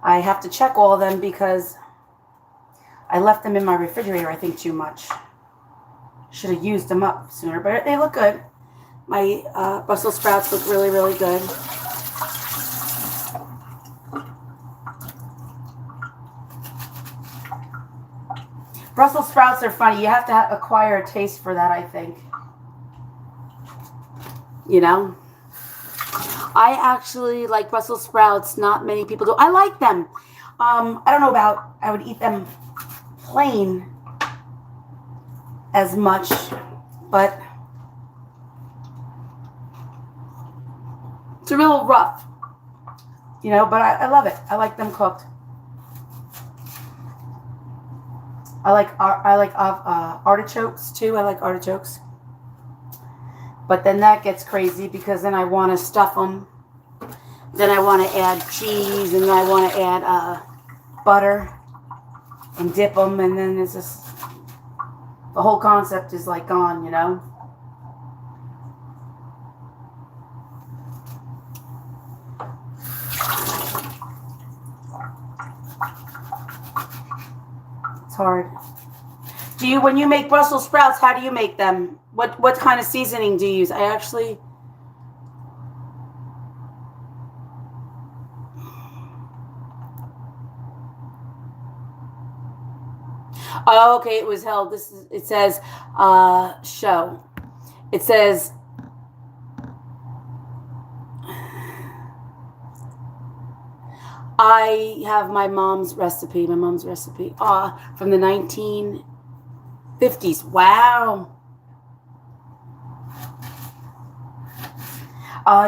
I have to check all of them because I left them in my refrigerator, I think, too much. Should have used them up sooner, but they look good. My Brussels sprouts look really, really good. Brussels sprouts are funny. You have to acquire a taste for that, I think. You know? I actually like Brussels sprouts. Not many people do. I like them. I don't know about, I would eat them plain as much, but it's a real rough, you know, but I love it. I like them cooked. I like artichokes too. I like artichokes. But then that gets crazy because then I want to stuff them. Then I want to add cheese and then I want to add butter and dip them. And then it's just, the whole concept is like gone, you know. It's hard. When you make Brussels sprouts, how do you make them? What kind of seasoning do you use? I actually... Oh, okay, it was held. It says, show. It says, I have my mom's recipe. From the 1950s. Wow.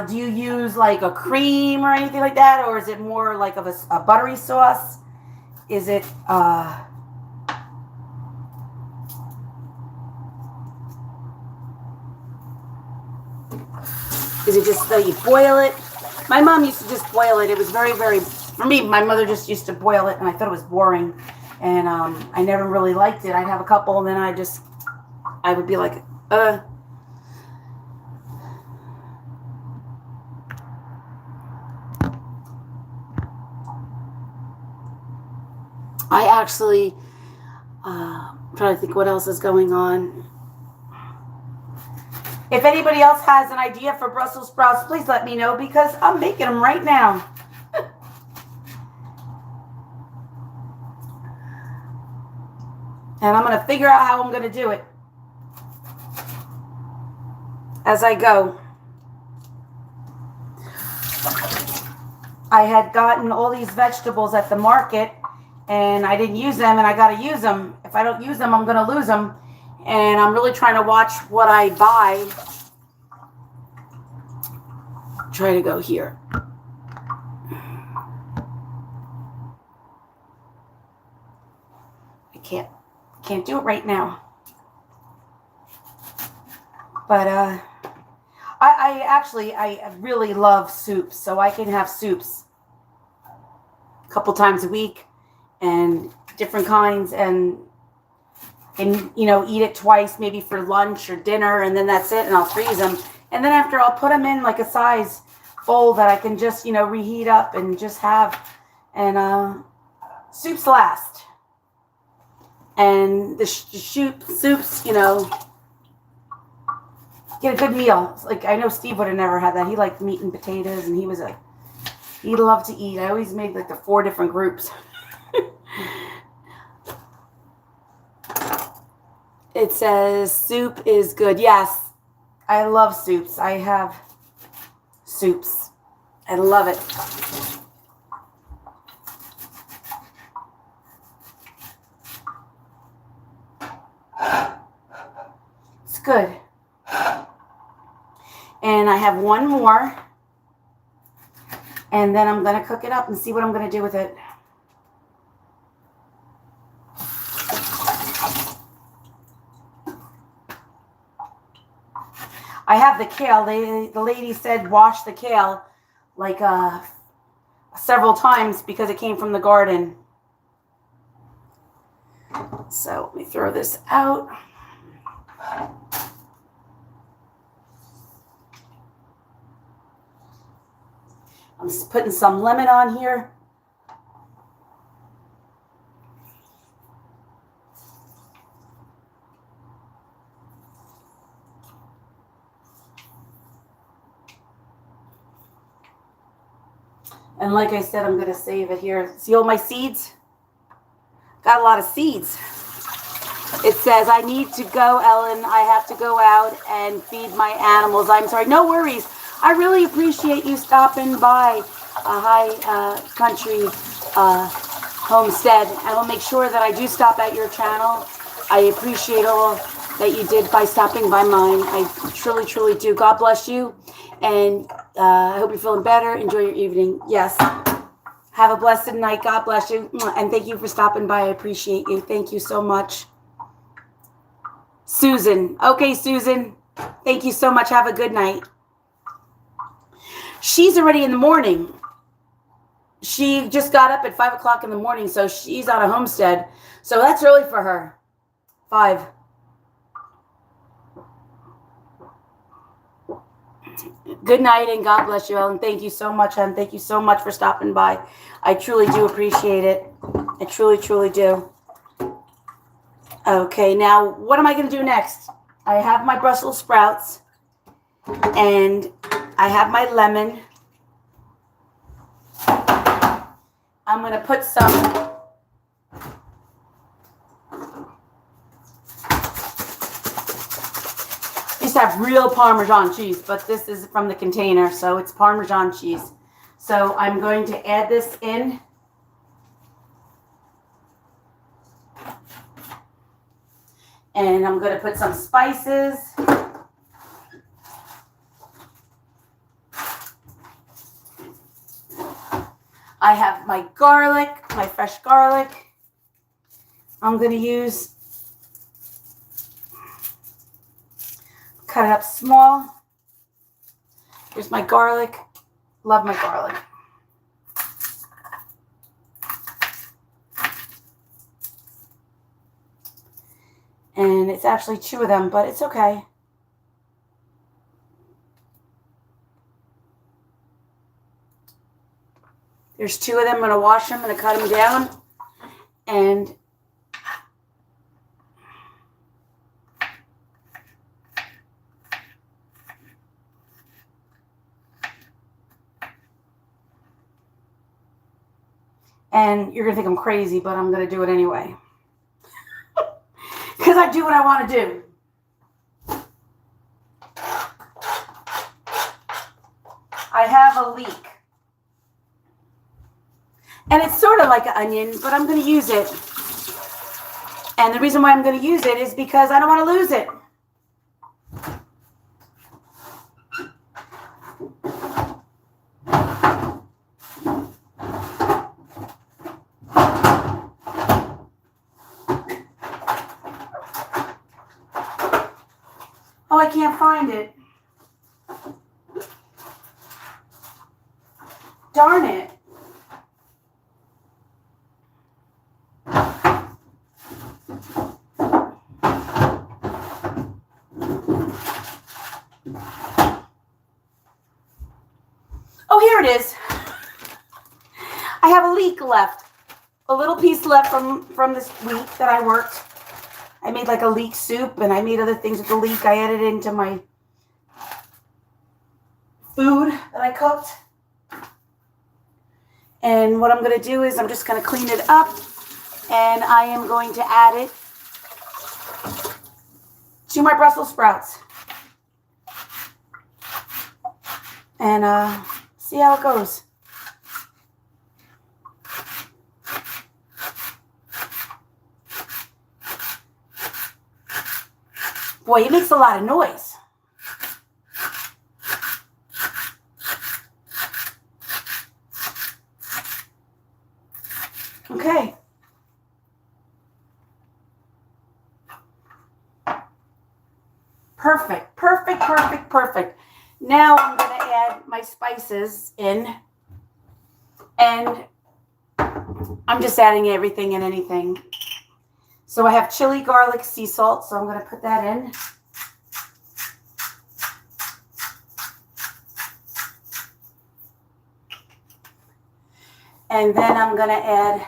Do you use like a cream or anything like that? Or is it more like of a buttery sauce? Is it, is it just that you boil it? My mom used to just boil it. It was very, very, for me, my mother just used to boil it, and I thought it was boring. And I never really liked it. I'd have a couple, and then I would be like, I actually, I'm trying to think what else is going on. If anybody else has an idea for Brussels sprouts, please let me know because I'm making them right now. And I'm going to figure out how I'm going to do it as I go. I had gotten all these vegetables at the market and I didn't use them, and I got to use them. If I don't use them, I'm going to lose them. And I'm really trying to watch what I buy. Try to go here. I can't do it right now. But I really love soups, so I can have soups a couple times a week and different kinds, and eat it twice, maybe for lunch or dinner, and then that's it, and I'll freeze them. And then after, I'll put them in like a size bowl that I can just, reheat up and just have. And soups last. And the soups, get a good meal. Like, I know Steve would have never had that. He liked meat and potatoes, and he loved to eat. I always made like the 4 different groups. It says soup is good. Yes, I love soups. I have soups. I love it. It's good. And I have one more. And then I'm going to cook it up and see what I'm going to do with it. I have the kale. The lady said wash the kale like several times because it came from the garden. So let me throw this out. I'm just putting some lemon on here. And like I said, I'm going to save it here. See all my seeds? Got a lot of seeds. It says, I need to go, Ellen. I have to go out and feed my animals. I'm sorry. No worries. I really appreciate you stopping by a high country homestead. I will make sure that I do stop at your channel. I appreciate all that you did by stopping by mine. I truly, truly do. God bless you. And I hope you're feeling better. Enjoy your evening. Yes. Have a blessed night. God bless you. And thank you for stopping by. I appreciate you. Thank you so much. Susan. Okay, Susan. Thank you so much. Have a good night. She's already in the morning. She just got up at 5 o'clock in the morning, so she's on a homestead. So that's early for her. 5. Good night, and God bless you, Ellen. Thank you so much, and thank you so much for stopping by. I truly do appreciate it. I truly, truly do. Okay, now what am I going to do next? I have my Brussels sprouts, and I have my lemon. I'm going to put some have real Parmesan cheese, but this is from the container, so it's Parmesan cheese. So I'm going to add this in. And I'm going to put some spices. I have my garlic, my fresh garlic. I'm going to use, cut it up small. Here's my garlic. Love my garlic. And it's actually 2 of them, but it's okay. There's 2 of them. I'm going to wash them. I'm going to cut them down. And you're going to think I'm crazy, but I'm going to do it anyway. Because I do what I want to do. I have a leek. And it's sort of like an onion, but I'm going to use it. And the reason why I'm going to use it is because I don't want to lose it. Oh, I can't find it. Darn it. Oh, here it is. I have a leek left. A little piece left from this week that I worked. I made like a leek soup, and I made other things with the leek. I added it into my food that I cooked. And what I'm going to do is I'm just going to clean it up, and I am going to add it to my Brussels sprouts. And see how it goes. Boy, it makes a lot of noise. Okay. Perfect, perfect, perfect, perfect. Now I'm going to add my spices in. And I'm just adding everything and anything. So I have chili, garlic, sea salt, so I'm going to put that in. And then I'm going to add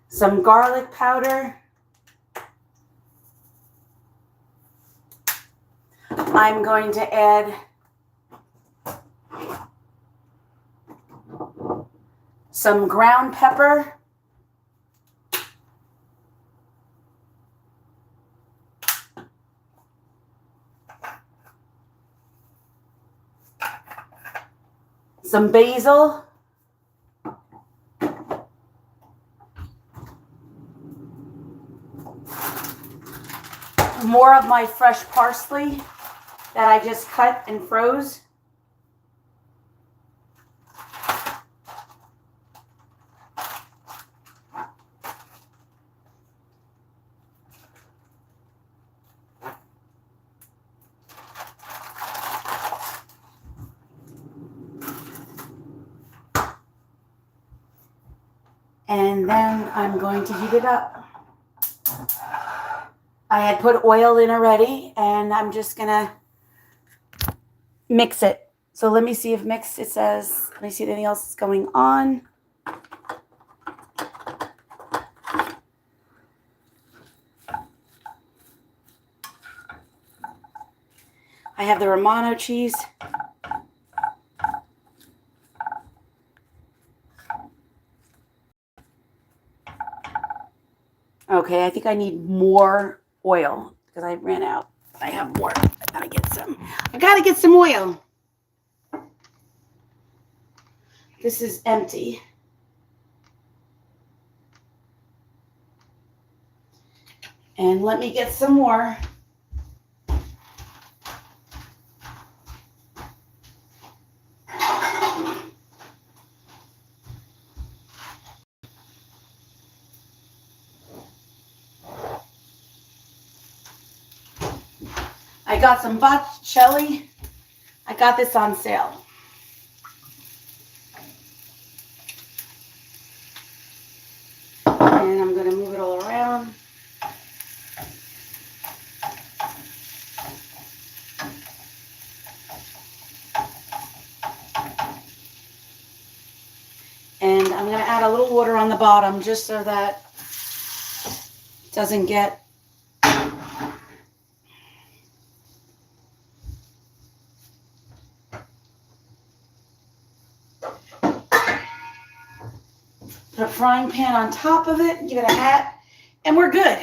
some garlic powder. I'm going to add some ground pepper. Some basil. More of my fresh parsley that I just cut and froze. And then I'm going to heat it up. I had put oil in already, and I'm just going to mix it. So let me see if mix, it says, let me see if anything else is going on. I have the Romano cheese. Okay, I think I need more oil because I ran out. I have more. I gotta get some. I gotta get some oil. This is empty. And let me get some more. I got some botticelli. I got this on sale. And I'm going to move it all around. And I'm going to add a little water on the bottom just so that it doesn't get put a frying pan on top of it, give it a hat, and we're good.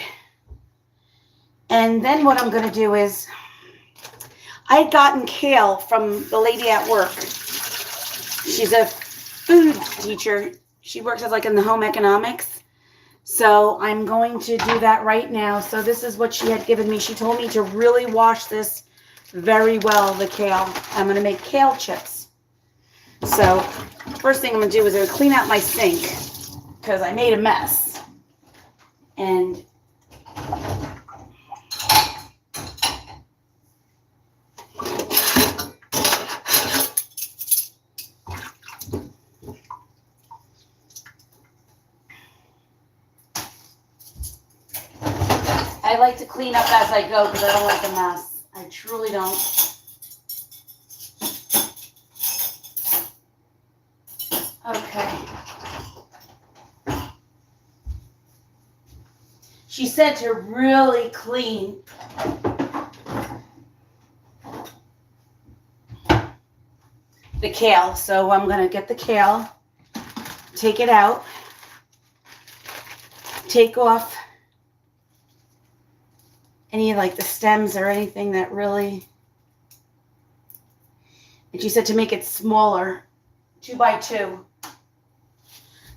And then what I'm going to do is, I had gotten kale from the lady at work. She's a food teacher. She works as like in the home economics. So I'm going to do that right now. So this is what she had given me. She told me to really wash this very well, the kale. I'm going to make kale chips. So first thing I'm going to do is I'm going to clean out my sink because I made a mess. And I like to clean up as I go because I don't like a mess. I truly don't. Okay. She said to really clean the kale. So I'm going to get the kale, take it out, take off any like the stems or anything that really, and she said to make it smaller, 2 by 2.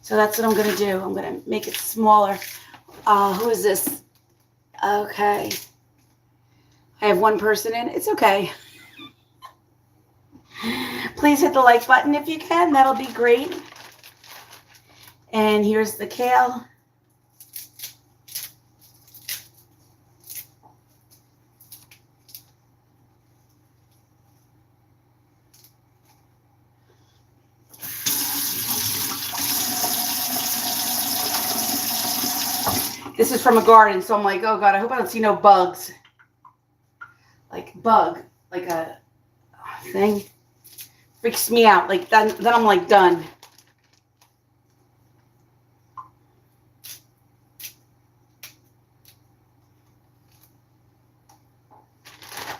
So that's what I'm going to do. I'm going to make it smaller. Who is this? Okay. I have one person in. It's okay. Please hit the like button if you can. That'll be great. And here's the kale. This is from a garden, so I'm like, oh God, I hope I don't see no bugs. Like bug, like a thing. Freaks me out. Like then I'm like done.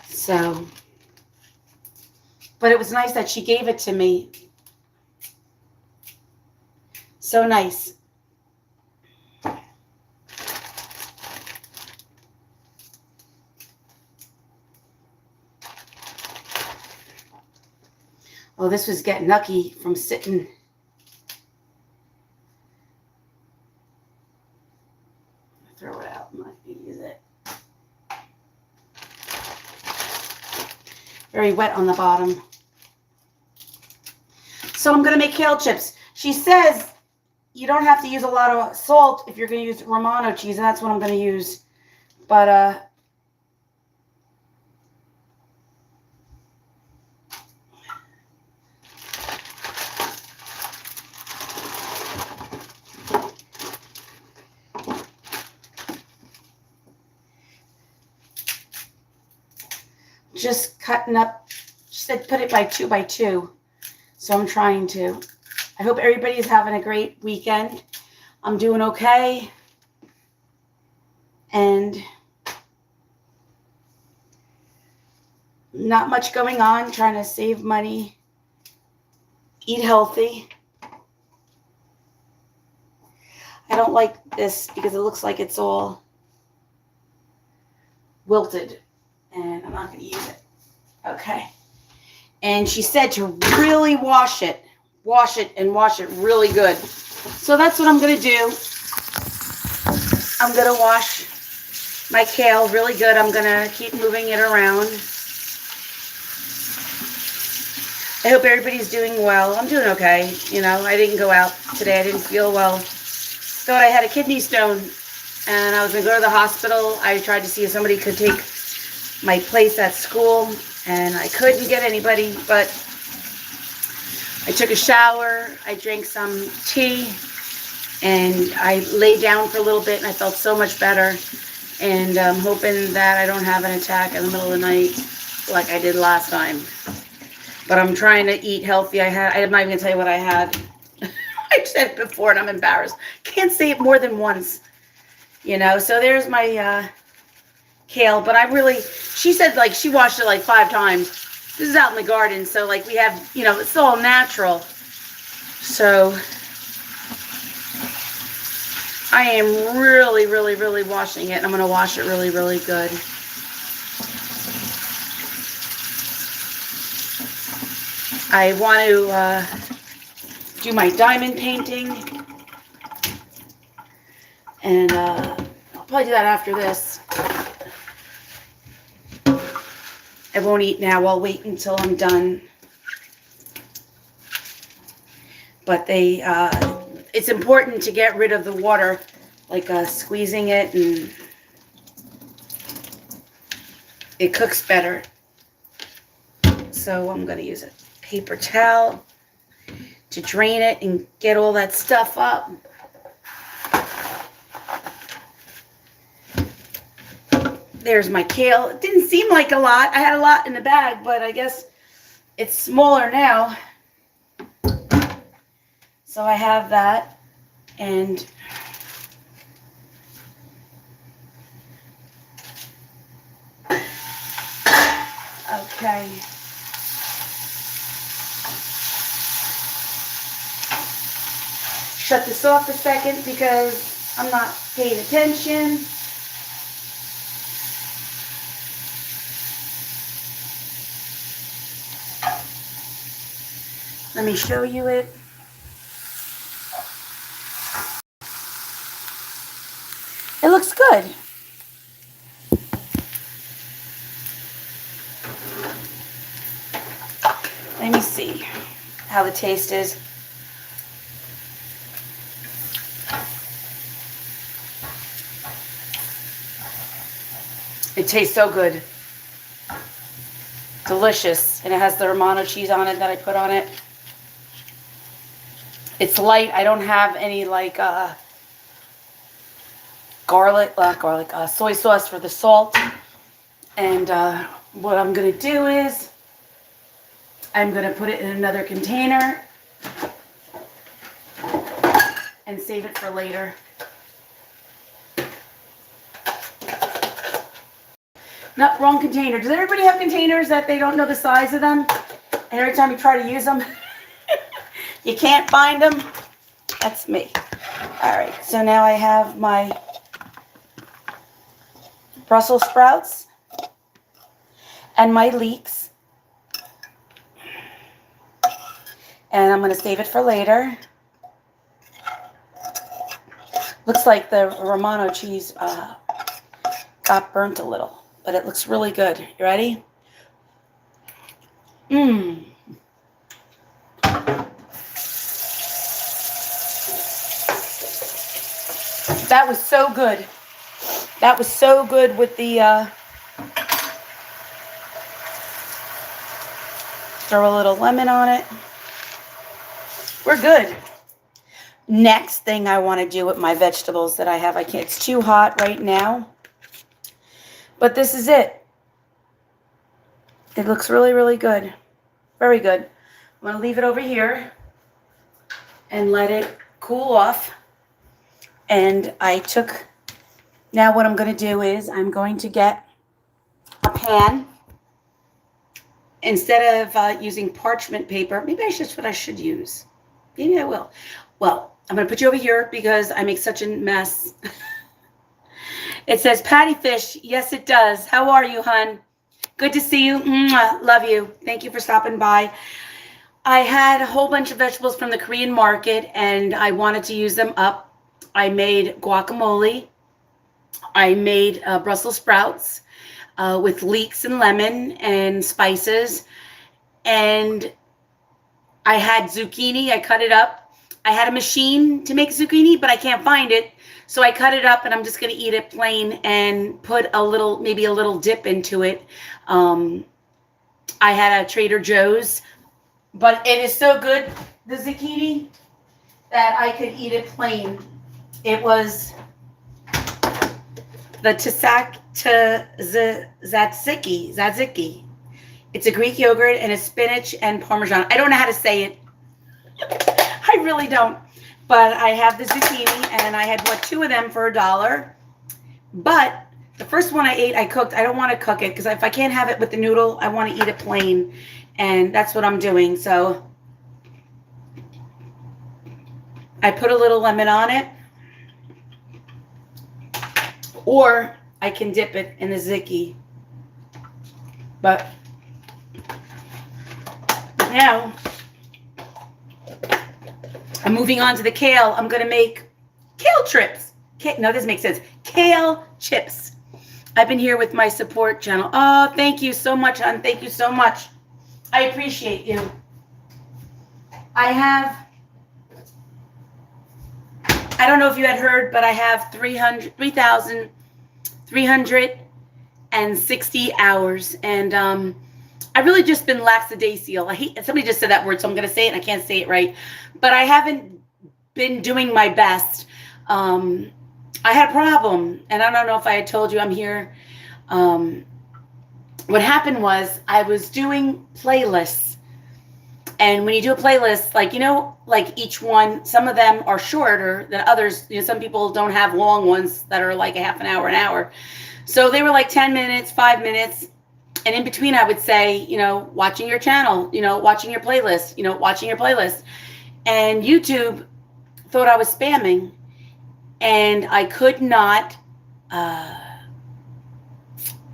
So, but it was nice that she gave it to me. So nice. Oh, this was getting nucky from sitting. Throw it out. I'm not going to use it. Very wet on the bottom. So I'm going to make kale chips. She says you don't have to use a lot of salt if you're going to use Romano cheese, and that's what I'm going to use. But just cutting up. She said put it by 2 by 2. So I'm trying to. I hope everybody's having a great weekend. I'm doing okay. And not much going on. Trying to save money. Eat healthy. I don't like this because it looks like it's all wilted. And I'm not going to use it. Okay. And she said to really wash it. Wash it and wash it really good. So that's what I'm going to do. I'm going to wash my kale really good. I'm going to keep moving it around. I hope everybody's doing well. I'm doing okay. You know, I didn't go out today. I didn't feel well. Thought I had a kidney stone. And I was going to go to the hospital. I tried to see if somebody could take my place at school, and I couldn't get anybody, but I took a shower, I drank some tea, and I laid down for a little bit, and I felt so much better, and I'm hoping that I don't have an attack in the middle of the night like I did last time. But I'm trying to eat healthy. I'm not even going to tell you what I had. I said it before and I'm embarrassed. Can't say it more than once, you know. So there's my kale. But I really, she said like she washed it like 5 times. This is out in the garden, so like we have, you know, it's all natural. So I am really, really, really washing it. And I'm going to wash it really, really good. I want to do my diamond painting. And I'll probably do that after this. I won't eat now. I'll wait until I'm done. But it's important to get rid of the water, like squeezing it, and it cooks better. So I'm going to use a paper towel to drain it and get all that stuff up. There's my kale. It didn't seem like a lot. I had a lot in the bag, but I guess it's smaller now. So I have that, and okay. Shut this off a second because I'm not paying attention. Let me show you it. It looks good. Let me see how the taste is. It tastes so good. Delicious. And it has the Romano cheese on it that I put on it. It's light. I don't have any like soy sauce for the salt. And what I'm going to do is I'm going to put it in another container and save it for later. No, wrong container. Does everybody have containers that they don't know the size of them? And every time you try to use them, you can't find them? That's me. All right, so now I have my Brussels sprouts and my leeks. And I'm going to save it for later. Looks like the Romano cheese got burnt a little. But it looks really good. You ready? Mmm. That was so good. That was so good with the... throw a little lemon on it. We're good. Next thing I want to do with my vegetables that I have. I can't. It's too hot right now. But this is it. It looks really, really good. Very good. I'm going to leave it over here and let it cool off. And now what I'm going to do is I'm going to get a pan. Instead of using parchment paper, maybe that's what I should use. Maybe I will. Well, I'm going to put you over here because I make such a mess. It says Patty Fish. Yes, it does. How are you, hon? Good to see you. Mwah. Love you. Thank you for stopping by. I had a whole bunch of vegetables from the Korean market, and I wanted to use them up. I made guacamole. I made Brussels sprouts with leeks and lemon and spices. And I had zucchini. I cut it up. I had a machine to make zucchini, but I can't find it. So I cut it up, and I'm just going to eat it plain and put maybe a little dip into it. I had a Trader Joe's, but it is so good, the zucchini, that I could eat it plain. It was the tzatziki. It's a Greek yogurt, and it's spinach and Parmesan. I don't know how to say it. I really don't. But I have the zucchini, and I had bought 2 of them for $1. But the first one I ate, I cooked. I don't want to cook it because if I can't have it with the noodle, I want to eat it plain. And that's what I'm doing. So I put a little lemon on it. Or I can dip it in the ziki. But now I'm moving on to the kale. I'm going to make kale chips. No, this makes sense. Kale chips. I've been here with my support channel. Oh, thank you so much, hon. Thank you so much. I appreciate you. I don't know if you had heard, but I have 3,360 hours. And I've really just been lackadaisical. I hate, somebody just said that word, so I'm going to say it, and I can't say it right. But I haven't been doing my best. I had a problem, and I don't know if I had told you I'm here. What happened was I was doing playlists. And when you do a playlist, like, you know, like each one, some of them are shorter than others. You know, some people don't have long ones that are like a half an hour. So they were like 10 minutes, 5 minutes. And in between, I would say, you know, watching your channel, you know, watching your playlist, you know, watching your playlist. And YouTube thought I was spamming. And I could not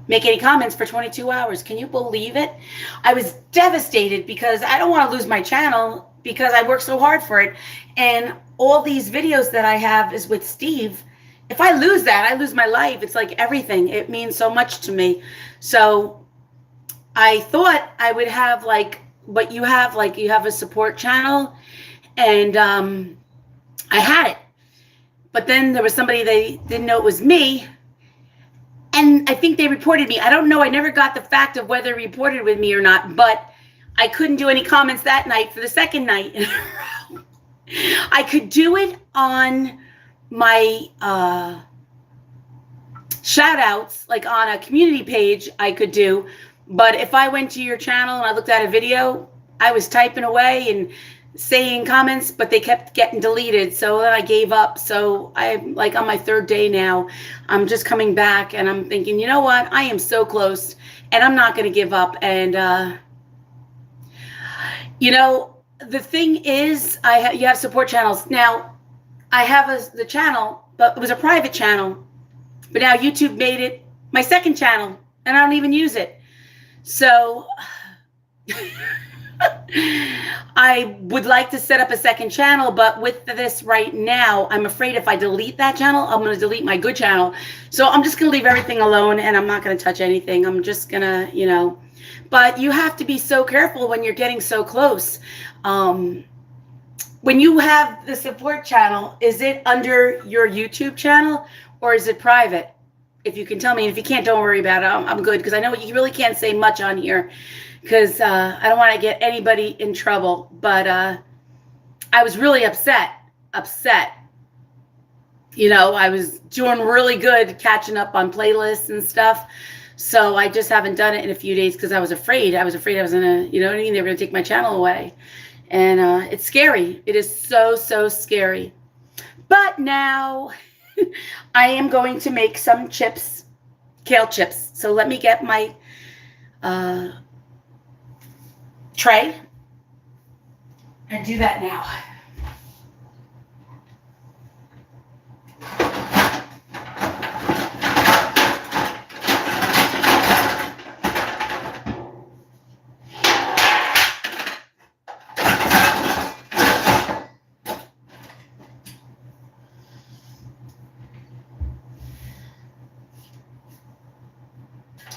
make any comments for 22 hours. Can you believe it? I was devastated because I don't want to lose my channel because I work so hard for it. And all these videos that I have is with Steve. If I lose that, I lose my life. It's like everything. It means so much to me. So I thought I would have like what you have, like you have a support channel. And I had it. But then there was somebody, they didn't know it was me. And I think they reported me. I don't know. I never got the fact of whether they reported with me or not. But I couldn't do any comments that night for the second night in a row. I could do it on my shout outs, like on a community page I could do. But if I went to your channel and I looked at a video, I was typing away and saying comments, but they kept getting deleted. So then I gave up. So I'm like on my 3rd day now. I'm just coming back and I'm thinking, you know what? I am so close and I'm not going to give up. And, you know, the thing is, you have support channels. Now, I have the channel, but it was a private channel. But now YouTube made it my second channel and I don't even use it. So I would like to set up a second channel, but with this right now, I'm afraid if I delete that channel, I'm going to delete my good channel. So I'm just going to leave everything alone and I'm not going to touch anything. I'm just going to, you know, but you have to be so careful when you're getting so close. When you have the support channel, is it under your YouTube channel or is it private? If you can tell me, if you can't, don't worry about it. I'm good because I know you really can't say much on here. Because I don't want to get anybody in trouble. But I was really upset. You know, I was doing really good catching up on playlists and stuff. So I just haven't done it in a few days because I was afraid. I was going to, you know what I mean? They were going to take my channel away. And it's scary. It is so, so scary. But now I am going to make some chips, kale chips. So let me get my tray and do that now.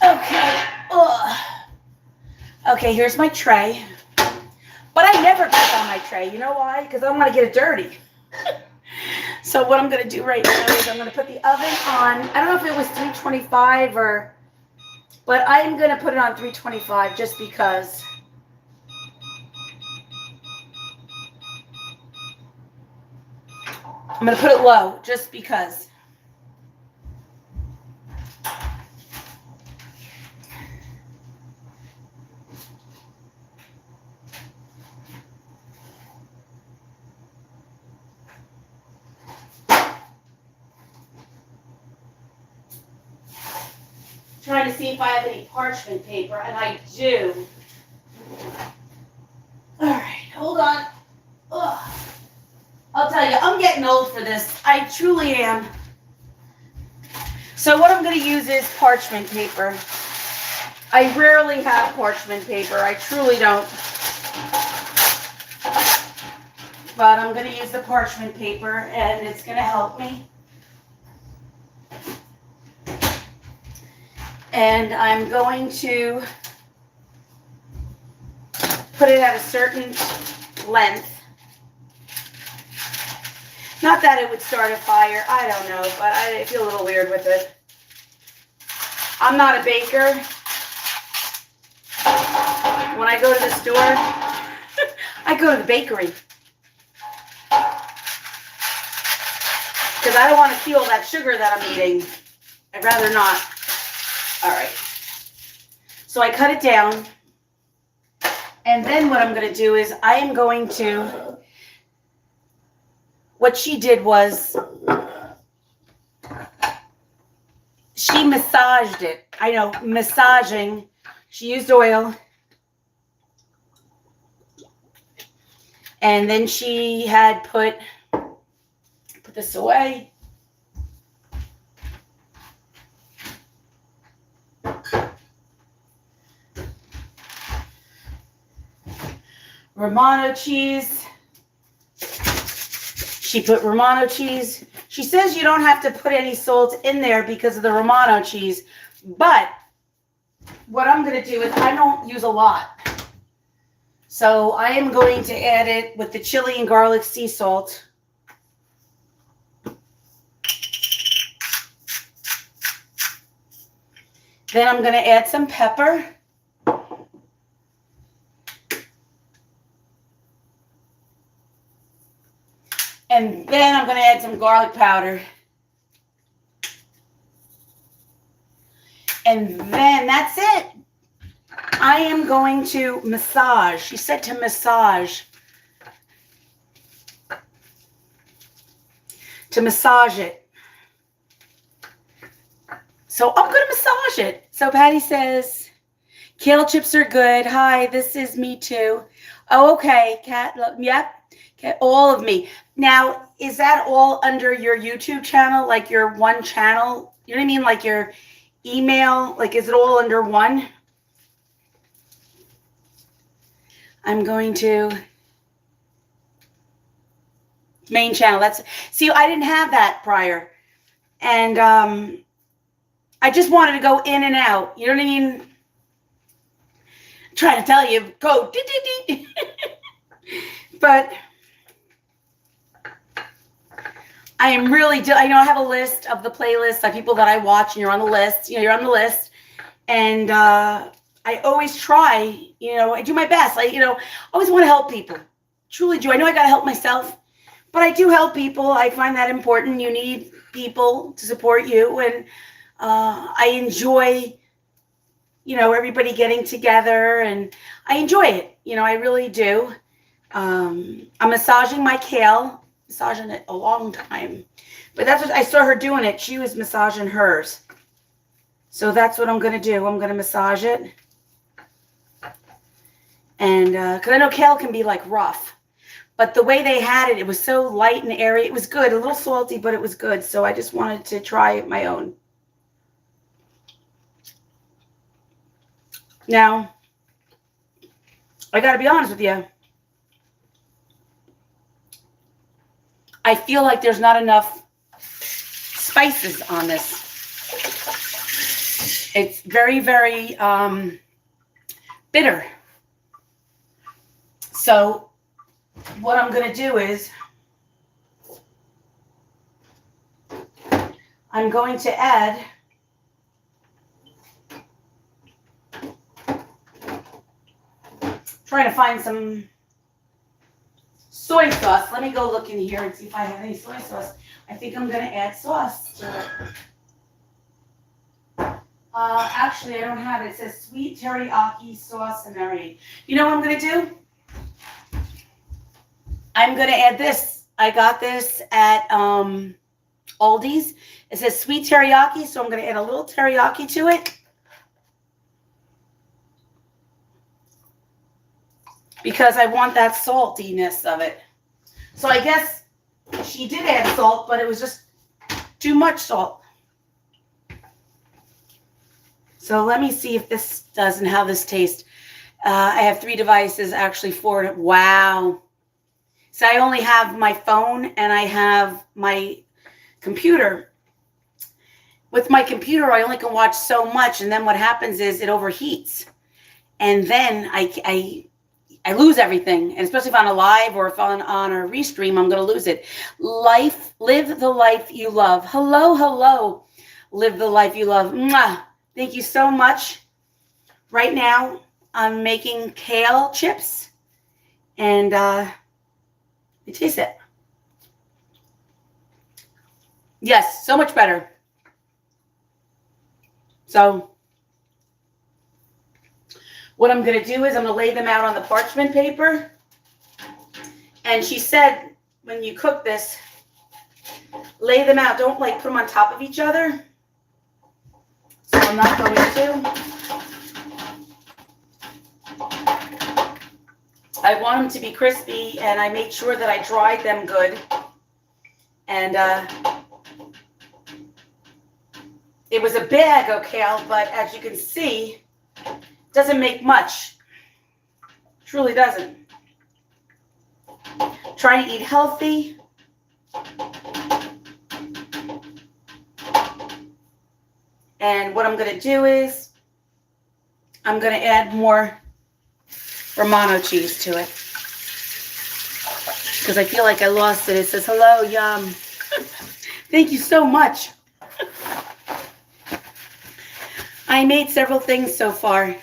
Okay. Ugh. Okay, here's my tray. But I never cook on my tray. You know why? Because I don't want to get it dirty. So what I'm going to do right now is I'm going to put the oven on. I don't know if it was 325 or... But I am going to put it on 325 just because. I'm going to put it low just because. trying to see if I have any parchment paper, and I do. All right, hold on. Ugh. I'll tell you, I'm getting old for this. I truly am. So what I'm going to use is parchment paper. I rarely have parchment paper. I truly don't. But I'm going to use the parchment paper, and it's going to help me. And I'm going to put it at a certain length. Not that it would start a fire, I don't know, but I feel a little weird with it. I'm not a baker. When I go to the store, I go to the bakery. Because I don't want to feel that sugar that I'm eating. I'd rather not. All right. So I cut it down. And then what I'm going to do is I am going to, what she did was she massaged it. I know, massaging. She used oil. And then she had put this away. Romano cheese. She put Romano cheese. She says you don't have to put any salt in there because of the Romano cheese. But what I'm going to do is I don't use a lot. So I am going to add it with the chili and garlic sea salt. Then I'm going to add some pepper. And then I'm going to add some garlic powder. And then that's it. I am going to massage. She said to massage. To massage it. So I'm going to massage it. So Patty says, kale chips are good. Hi, this is me too. Oh, okay. Kat, yep. Okay, all of me. Now, is that all under your YouTube channel? Like your one channel? You know what I mean? Like your email? Like, is it all under one? I'm going to main channel. That's, see, I didn't have that prior. And I just wanted to go in and out. You know what I mean? I'm trying to tell you, go. But I am really, I know I have a list of the playlist of people that I watch, and you're on the list. You know, you're on the list. And I always try, you know, I do my best. I, you know, always want to help people. Truly do. I know I got to help myself, but I do help people. I find that important. You need people to support you. And I enjoy, you know, everybody getting together, and I enjoy it. You know, I really do. I'm massaging my kale, massaging it a long time, but that's what I saw her doing it. She was massaging hers. So that's what I'm going to do. I'm going to massage it. And because I know kale can be like rough, but the way they had it, it was so light and airy. It was good, a little salty, but it was good. So I just wanted to try my own. Now, I got to be honest with you. I feel like there's not enough spices on this. It's very, very bitter. So what I'm going to do is I'm going to add trying to find some soy sauce. Let me go look in here and see if I have any soy sauce. I think I'm going to add sauce to it. Actually, I don't have it. It says sweet teriyaki sauce and marinade. You know what I'm going to do? I'm going to add this. I got this at Aldi's. It says sweet teriyaki, so I'm going to add a little teriyaki to it. because I want that saltiness of it. So I guess she did add salt, but it was just too much salt. So let me see if this does and how this tastes. I have 3 devices, actually 4. Wow. So I only have my phone and I have my computer. With my computer, I only can watch so much, and then what happens is it overheats. And then I lose everything. And especially if I'm live or if I'm on a restream, I'm going to lose it. Live the life you love. Hello, hello. Live the life you love. Mwah. Thank you so much. Right now, I'm making kale chips. And you taste it. Yes, so much better. So what I'm going to do is I'm going to lay them out on the parchment paper. And she said, when you cook this, lay them out. Don't like put them on top of each other. So I'm not going to. I want them to be crispy, and I made sure that I dried them good. And it was a bag of kale, but as you can see, it doesn't make much. Truly doesn't. Trying to eat healthy. And what I'm going to do is I'm going to add more Romano cheese to it, because I feel like I lost it. It says, hello, yum. Thank you so much. I made several things so far.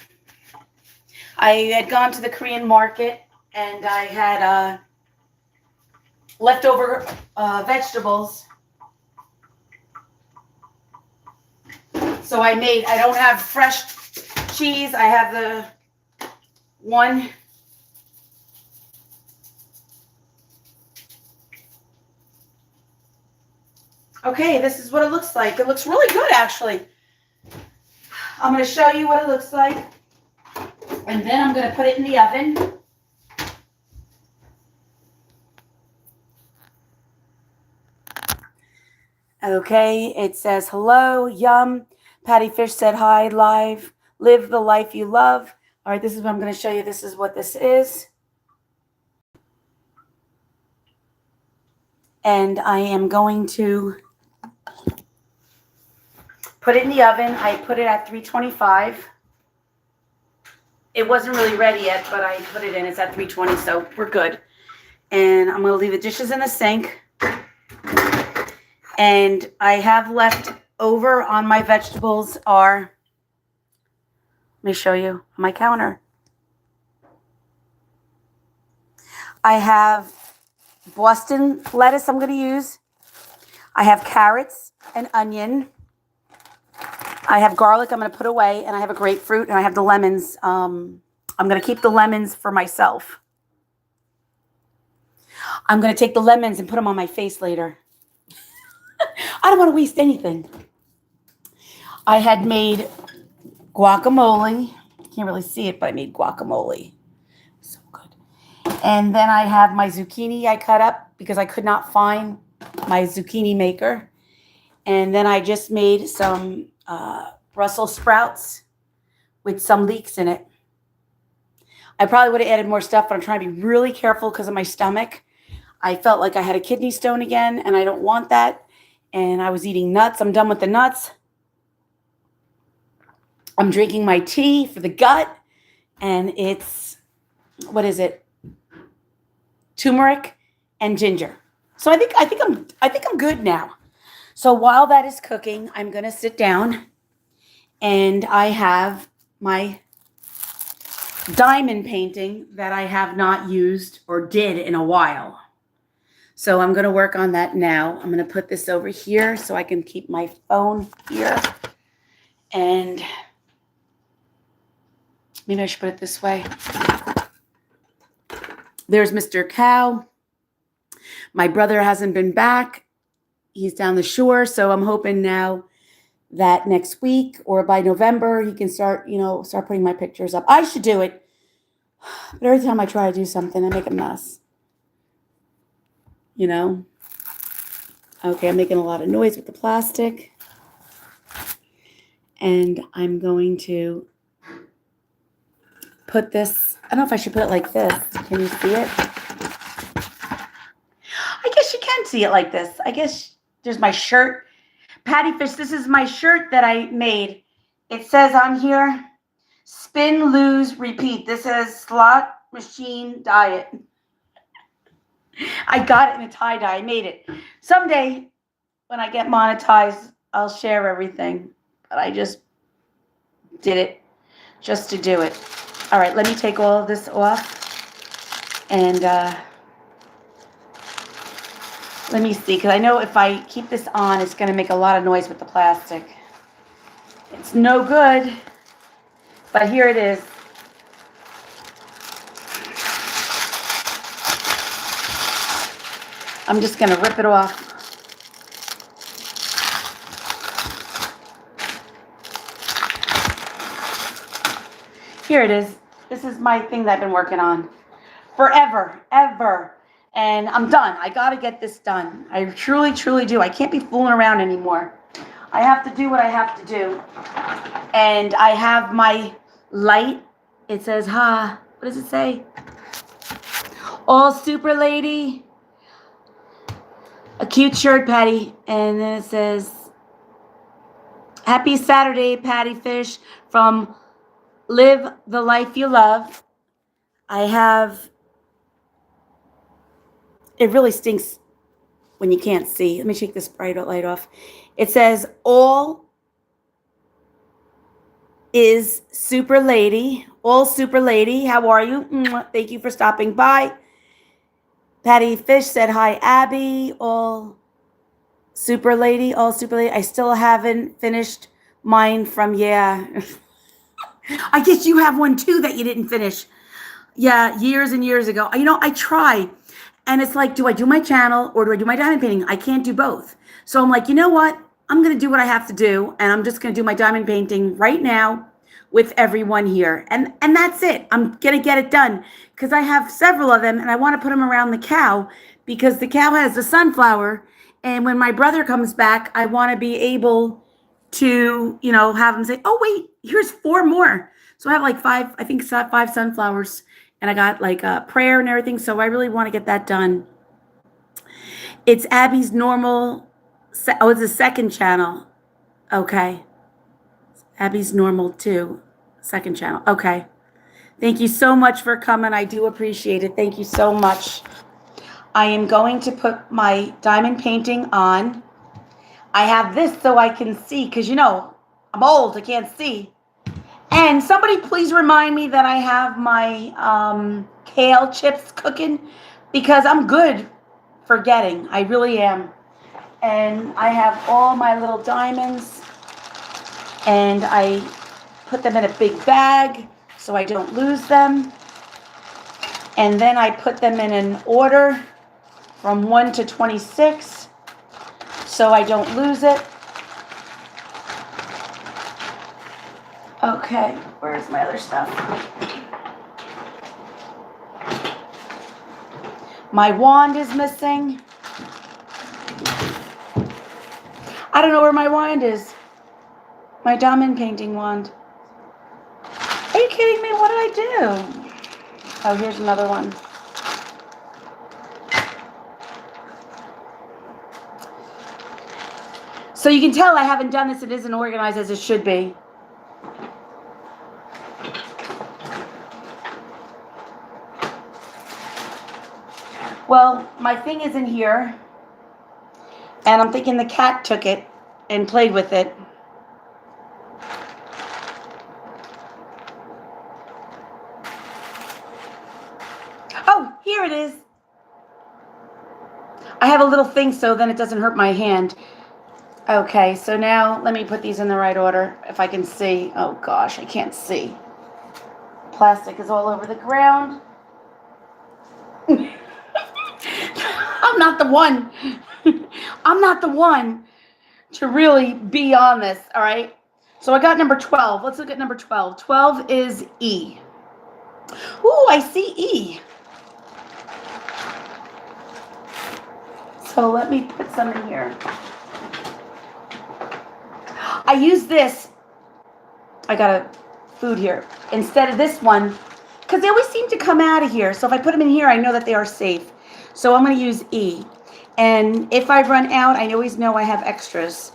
I had gone to the Korean market and I had leftover vegetables. So I don't have fresh cheese. I have the one. Okay, this is what it looks like. It looks really good, actually. I'm going to show you what it looks like. And then I'm going to put it in the oven. Okay, it says, hello, yum. Patty Fish said hi, live. Live the life you love. All right, this is what I'm going to show you. This is what this is. And I am going to put it in the oven. I put it at 325. It wasn't really ready yet, but I put it in. It's at 320, so we're good. And I'm going to leave the dishes in the sink. And I have left over on my vegetables are, let me show you on my counter. I have Boston lettuce I'm going to use. I have carrots and onion. I have garlic I'm going to put away, and I have a grapefruit, and I have the lemons. I'm going to keep the lemons for myself. I'm going to take the lemons and put them on my face later. I don't want to waste anything. I had made guacamole. Can't really see it, but I made guacamole. So good. And then I have my zucchini I cut up because I could not find my zucchini maker. And then I just made some Brussels sprouts with some leeks in it. I probably would have added more stuff, but I'm trying to be really careful because of my stomach. I felt like I had a kidney stone again, and I don't want that. And I was eating nuts. I'm done with the nuts. I'm drinking my tea for the gut, and it's, what is it? Turmeric and ginger. So I think I'm good now. So while that is cooking, I'm going to sit down, and I have my diamond painting that I have not used or did in a while. So I'm going to work on that now. I'm going to put this over here so I can keep my phone here. And maybe I should put it this way. There's Mr. Cow. My brother hasn't been back. He's down the shore. So I'm hoping now that next week or by November, he can start putting my pictures up. I should do it But every time I try to do something, I make a mess. You know? Okay, I'm making a lot of noise with the plastic. And I'm going to put this, I don't know if I should put it like this. Can you see it? I guess you can see it like this. I guess there's my shirt. Patty Fish, this is my shirt that I made. It says on here, spin, lose, repeat. This is slot machine diet. I got it in a tie-dye. I made it. Someday, when I get monetized, I'll share everything. But I just did it just to do it. All right, let me take all of this off. And let me see, because I know if I keep this on, it's going to make a lot of noise with the plastic. It's no good, but here it is. I'm just going to rip it off. Here it is. This is my thing that I've been working on forever, ever. And I'm done. I got to get this done. I truly, truly do. I can't be fooling around anymore. I have to do what I have to do. And I have my light. It says, what does it say? All super lady. A cute shirt, Patty. And then it says, happy Saturday, Patty Fish, from Live the Life You Love. I have, it really stinks when you can't see. Let me take this bright light off. It says, all is super lady. All super lady. How are you? Thank you for stopping by. Patty Fish said, hi, Abby. All super lady. All super lady. I still haven't finished mine from, I guess you have one too that you didn't finish. Yeah, years and years ago. You know, I try. And it's like, do I do my channel or do I do my diamond painting? I can't do both. So I'm like, you know what? I'm going to do what I have to do. And I'm just going to do my diamond painting right now with everyone here. And that's it. I'm going to get it done because I have several of them and I want to put them around the cow because the cow has the sunflower. And when my brother comes back, I want to be able to, you know, have him say, oh, wait, here's 4 more. So I have like 5, I think 5 sunflowers. And I got like a prayer and everything. So I really want to get that done. It's Abby's normal. Oh, it's a second channel. Okay. Abby's normal too. Second channel. Okay. Thank you so much for coming. I do appreciate it. Thank you so much. I am going to put my diamond painting on. I have this so I can see because, you know, I'm old. I can't see. And somebody please remind me that I have my kale chips cooking because I'm good forgetting. I really am. And I have all my little diamonds and I put them in a big bag so I don't lose them. And then I put them in an order from 1 to 26 so I don't lose it. Okay, where's my other stuff? My wand is missing. I don't know where my wand is. My diamond painting wand. Are you kidding me? What did I do? Oh, here's another one. So you can tell I haven't done this. It isn't organized as it should be. Well, my thing is in here, and I'm thinking the cat took it and played with it. Oh, here it is. I have a little thing so then it doesn't hurt my hand. Okay, so now let me put these in the right order if I can see. Oh gosh, I can't see. Plastic is all over the ground. I'm not the one. I'm not the one to really be on this, all right? So I got number 12. Let's look at number 12. 12 is E. Ooh, I see E. So let me put some in here. I use this. I got a food here. Instead of this one, because they always seem to come out of here. So if I put them in here, I know that they are safe. So I'm going to use E. And if I run out, I always know I have extras.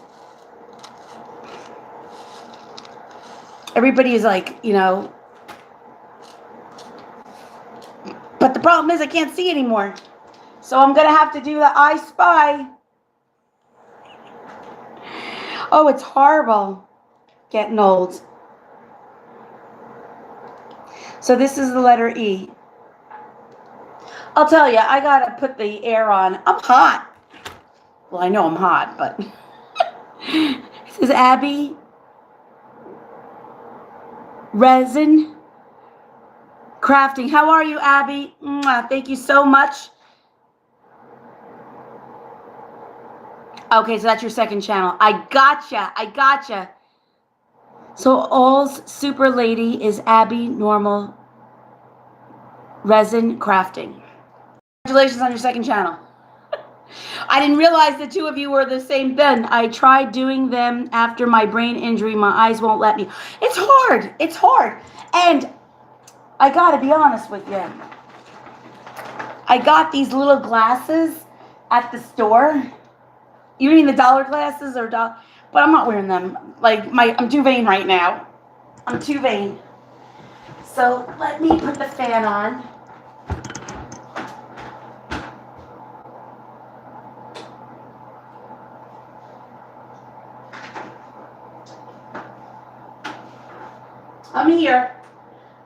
Everybody is like, you know. But the problem is I can't see anymore. So I'm going to have to do the I Spy. Oh, it's horrible. Getting old. So this is the letter E. I'll tell you, I got to put the air on. I'm hot. Well, I know I'm hot, but. This is Abby. Resin. Crafting. How are you, Abby? Thank you so much. Okay, so that's your second channel. I gotcha. So all's super lady is Abby Normal Resin Crafting. Congratulations on your second channel. I didn't realize the two of you were the same then. I tried doing them after my brain injury. My eyes won't let me. It's hard. It's hard. And I got to be honest with you. I got these little glasses at the store. You mean the dollar glasses or but I'm not wearing them. Like I'm too vain right now. I'm too vain. So let me put the fan on. I'm here.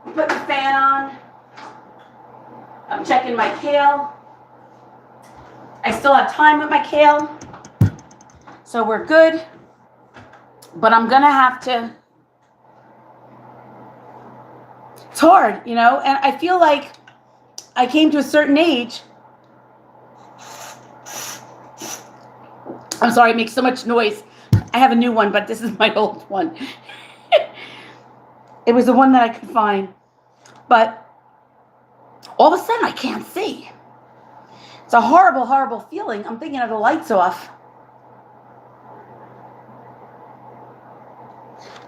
Put the fan on. I'm checking my kale. I still have time with my kale. So we're good. But I'm going to have to. It's hard, you know, and I feel like I came to a certain age. I'm sorry, it makes so much noise. I have a new one, but this is my old one. It was the one that I could find. But all of a sudden, I can't see. It's a horrible, horrible feeling. I'm thinking of the lights off.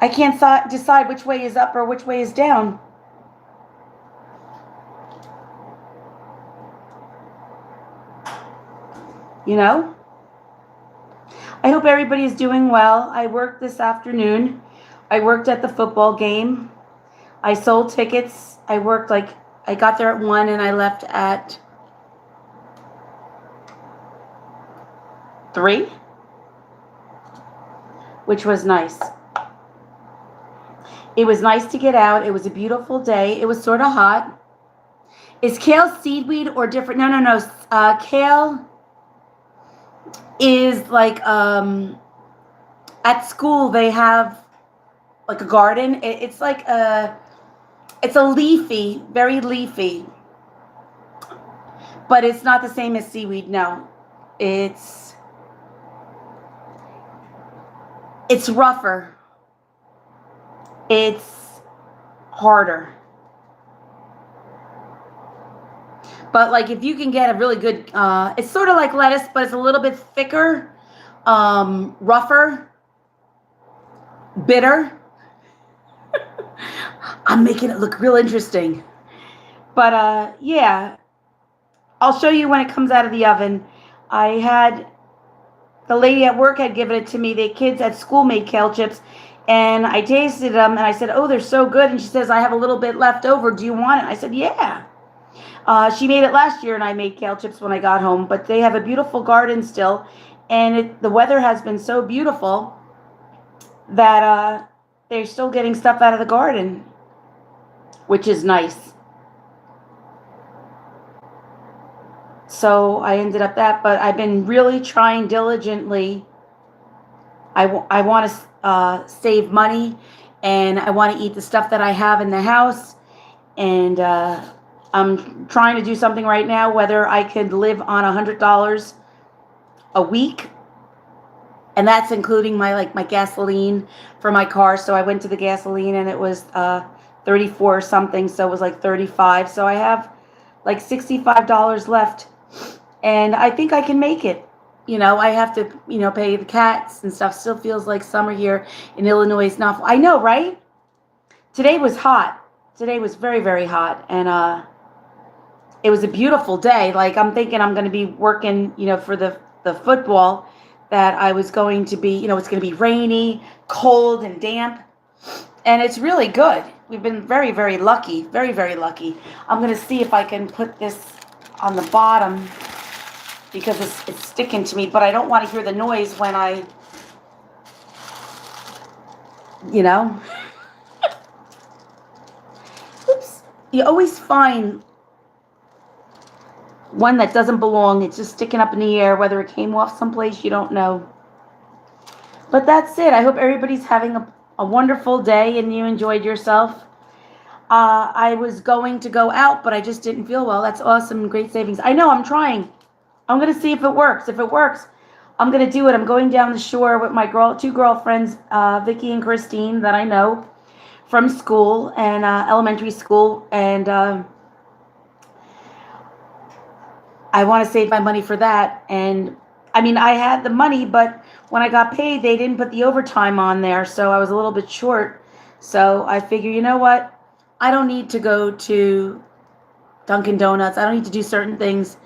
I can't decide which way is up or which way is down. You know? I hope everybody is doing well. I worked this afternoon. I worked at the football game. I sold tickets. I got there at 1 and I left at 3, which was nice. It was nice to get out. It was a beautiful day. It was sort of hot. Is kale seaweed or different? No. Kale is like, at school they have like a garden. It's like it's a leafy, very leafy. But it's not the same as seaweed, no. It's rougher. It's harder. But like if you can get a really good, it's sort of like lettuce, but it's a little bit thicker, rougher, bitter. I'm making it look real interesting. But yeah, I'll show you when it comes out of the oven. The lady at work had given it to me. The kids at school made kale chips. And I tasted them and I said, oh, they're so good. And she says, I have a little bit left over. Do you want it? I said, yeah. She made it last year and I made kale chips when I got home. But they have a beautiful garden still. And the weather has been so beautiful that they're still getting stuff out of the garden, which is nice. So I ended up that. But I've been really trying diligently. I want to save money, and I want to eat the stuff that I have in the house, and I'm trying to do something right now, whether I could live on $100 a week, and that's including my gasoline for my car. So I went to the gasoline, and it was 34 or something, so it was like 35. So I have like $65 left, and I think I can make it. I have to, pay the cats and stuff. Still feels like summer here in Illinois. It's not. I know, right? Today was hot. Today was very, very hot, and it was a beautiful day. Like, I'm thinking I'm going to be working, for the football that I was going to be, it's going to be rainy, cold, and damp. And it's really good. We've been very, very lucky. Very, very lucky. I'm going to see if I can put this on the bottom because it's sticking to me. But I don't want to hear the noise when I, Oops. You always find one that doesn't belong. It's just sticking up in the air, whether it came off someplace you don't know. But that's it. I hope everybody's having a wonderful day and you enjoyed yourself. I was going to go out, but I just didn't feel well. That's awesome. Great savings. I know. I'm trying. I'm going to see if it works. If it works, I'm going to do it. I'm going down the shore with my two girlfriends, Vicky and Christine, that I know from school and elementary school. And I want to save my money for that. And I mean, I had the money, but when I got paid, they didn't put the overtime on there. So I was a little bit short. So I figure, you know what? I don't need to go to Dunkin' Donuts. I don't need to do certain things.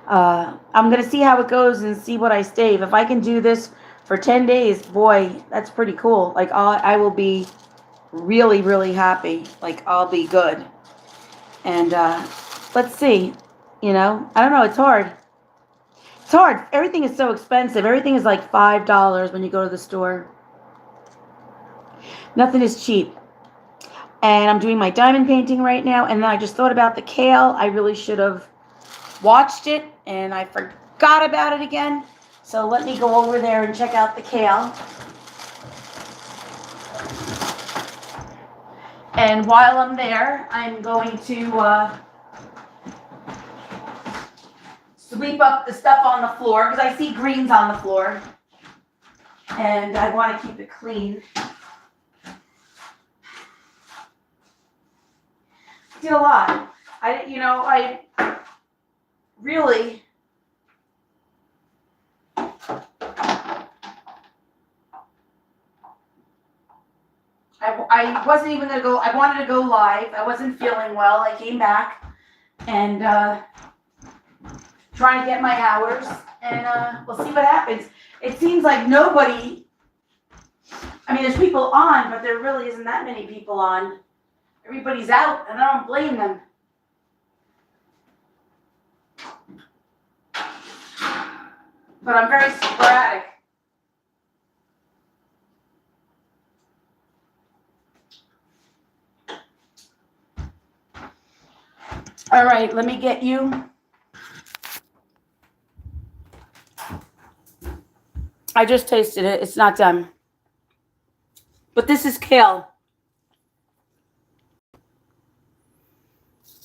I'm going to see how it goes and see what I save. If I can do this for 10 days, boy, that's pretty cool. Like, I will be really, really happy. Like, I'll be good. And let's see. I don't know. It's hard. It's hard. Everything is so expensive. Everything is like $5 when you go to the store. Nothing is cheap. And I'm doing my diamond painting right now. And then I just thought about the kale. I really should have watched it. And I forgot about it again. So let me go over there and check out the kale. And while I'm there, I'm going to sweep up the stuff on the floor. Because I see greens on the floor. And I want to keep it clean. Did a lot. I really I wasn't even gonna go. I wanted to go live. I wasn't feeling well. I came back and trying to get my hours, and we'll see what happens. It seems like nobody. I mean, there's people on, but there really isn't that many people on. Everybody's out, and I don't blame them. But I'm very sporadic. All right, let me get you. I just tasted it. It's not done. But this is kale.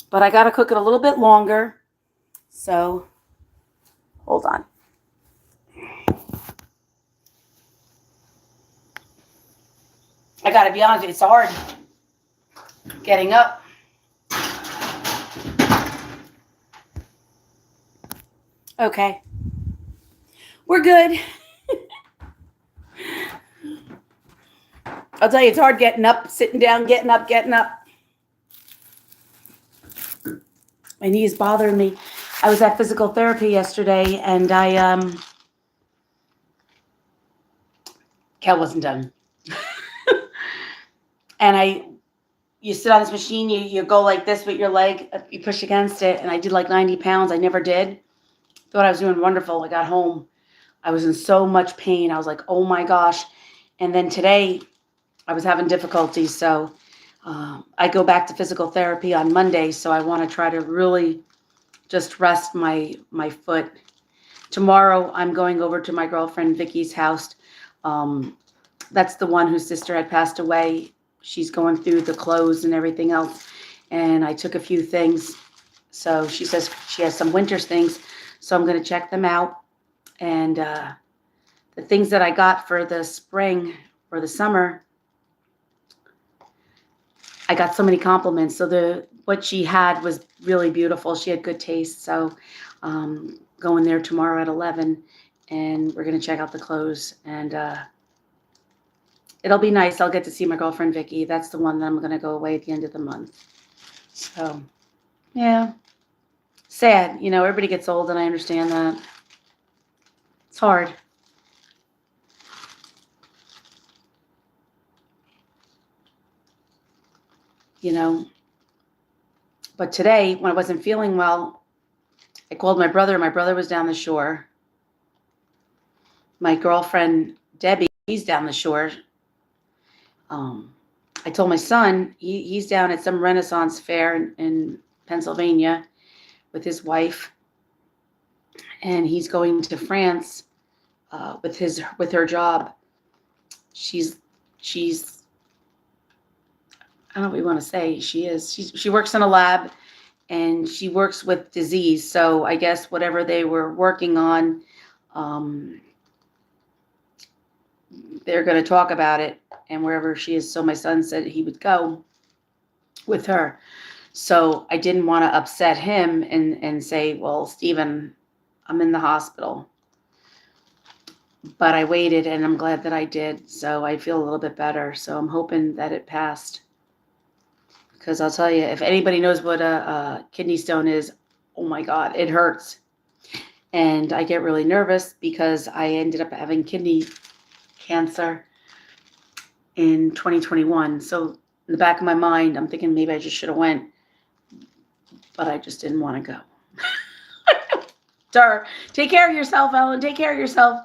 But I got to cook it a little bit longer. So, hold on. I got to be honest, it's hard getting up. Okay. We're good. I'll tell you, it's hard getting up, sitting down, getting up. My knee is bothering me. I was at physical therapy yesterday, and Cal wasn't done. And you sit on this machine, you go like this with your leg, you push against it, and I did like 90 pounds. I never did. Thought I was doing wonderful. I got home. I was in so much pain. I was like, oh my gosh. And then today, I was having difficulties, so I go back to physical therapy on Monday, so I want to try to really just rest my foot. Tomorrow, I'm going over to my girlfriend Vicky's house. That's the one whose sister had passed away. She's going through the clothes and everything else, and I took a few things. So she says she has some winter things, so I'm going to check them out. And the things that I got for the spring or the summer, I got so many compliments. So what she had was really beautiful. She had good taste. So going there tomorrow at 11, and we're going to check out the clothes. And it'll be nice. I'll get to see my girlfriend, Vicky. That's the one that I'm going to go away at the end of the month. So, yeah. Sad. Everybody gets old, and I understand that. It's hard. But today, when I wasn't feeling well, I called my brother. My brother was down the shore. My girlfriend, Debbie, he's down the shore. I told my son, he's down at some Renaissance fair in Pennsylvania with his wife, and he's going to France with her job. She's I don't know what you want to say. She works in a lab, and she works with disease. So I guess whatever they were working on, they're going to talk about it, and wherever she is. So my son said he would go with her. So I didn't want to upset him and say, well, Stephen, I'm in the hospital. But I waited, and I'm glad that I did. So I feel a little bit better. So I'm hoping that it passed. Because I'll tell you, if anybody knows what a kidney stone is, oh my God, it hurts. And I get really nervous because I ended up having kidney cancer in 2021. So in the back of my mind, I'm thinking maybe I just should have went, but I just didn't want to go. Take care of yourself, Ellen. Take care of yourself.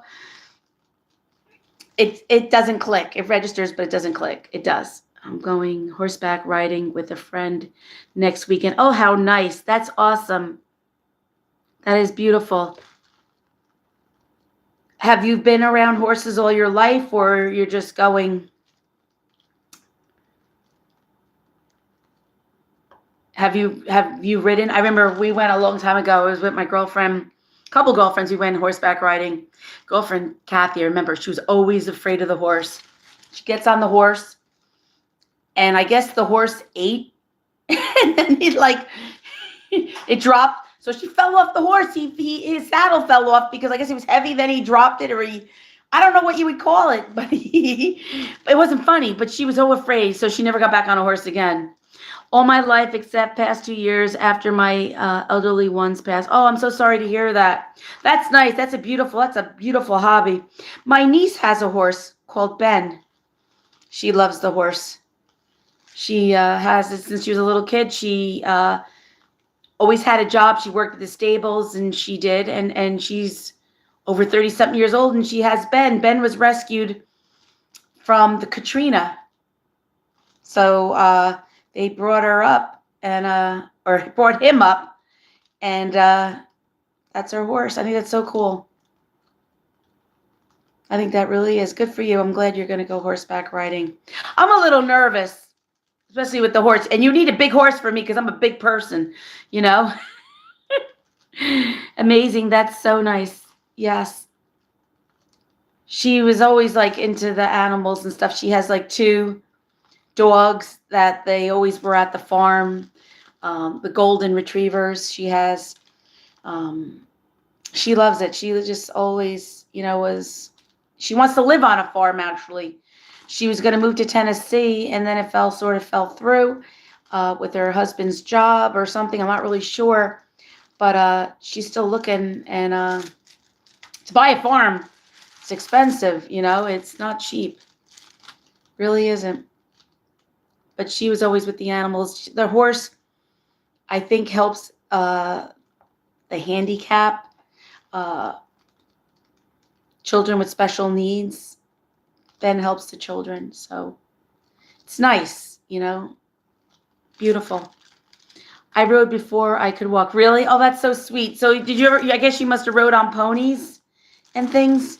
It doesn't click. It registers, but it doesn't click. It does. I'm going horseback riding with a friend next weekend. Oh, how nice. That's awesome. That is beautiful. Have you been around horses all your life, or you're just going? Have you ridden? I remember we went a long time ago. I was with my girlfriend, a couple girlfriends. We went horseback riding. Girlfriend Kathy, I remember, she was always afraid of the horse. She gets on the horse, and I guess the horse ate, and then it dropped. So she fell off the horse. His saddle fell off because I guess he was heavy. Then he dropped it, or I don't know what you would call it, but it wasn't funny. But she was so afraid, so she never got back on a horse again. All my life, except past 2 years after my elderly ones passed. Oh, I'm so sorry to hear that. That's nice. That's a beautiful hobby. My niece has a horse called Ben. She loves the horse. She has it since she was a little kid. She always had a job. She worked at the stables, and she did. And she's over 30-something years old, and she has Ben. Ben was rescued from the Katrina. So they brought her up, or brought him up, and that's her horse. I think that's so cool. I think that really is good for you. I'm glad you're going to go horseback riding. I'm a little nervous, especially with the horse. And you need a big horse for me because I'm a big person, Amazing. That's so nice. Yes. She was always into the animals and stuff. She has 2 dogs that they always were at the farm. The golden retrievers she has. She loves it. She was just always, she wants to live on a farm, actually. She was going to move to Tennessee, and then it sort of fell through with her husband's job or something. I'm not really sure. But she's still looking, and to buy a farm, it's expensive, It's not cheap. Really isn't. But she was always with the animals. The horse, I think, helps the handicap, children with special needs. Ben helps the children. So it's nice, Beautiful. I rode before I could walk. Really? Oh, that's so sweet. So did you ever, I guess you must have rode on ponies and things?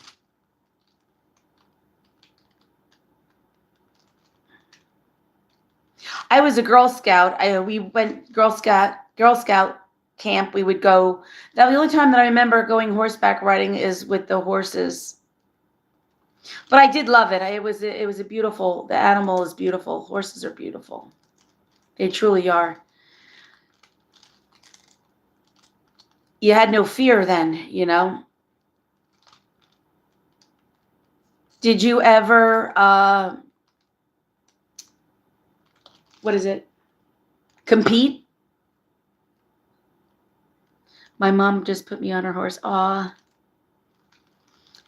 I was a Girl Scout. We went Girl Scout camp. We would go. The only time that I remember going horseback riding is with the horses. But I did love it. It was a beautiful. The animal is beautiful. Horses are beautiful. They truly are. You had no fear then, you know? Did you ever, what is it? Compete? My mom just put me on her horse. Aw.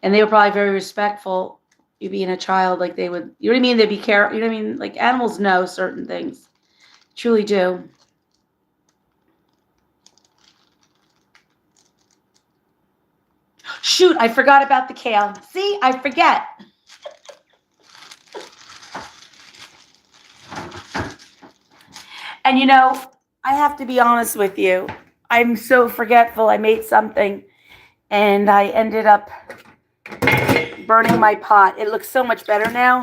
And they were probably very respectful. You being a child, like they would, you know what I mean? They'd be careful. You know what I mean? Like animals know certain things. Truly do. Shoot, I forgot about the kale. See, I forget. And you know, I have to be honest with you. I'm so forgetful. I made something and I ended up burning my pot. It looks so much better now.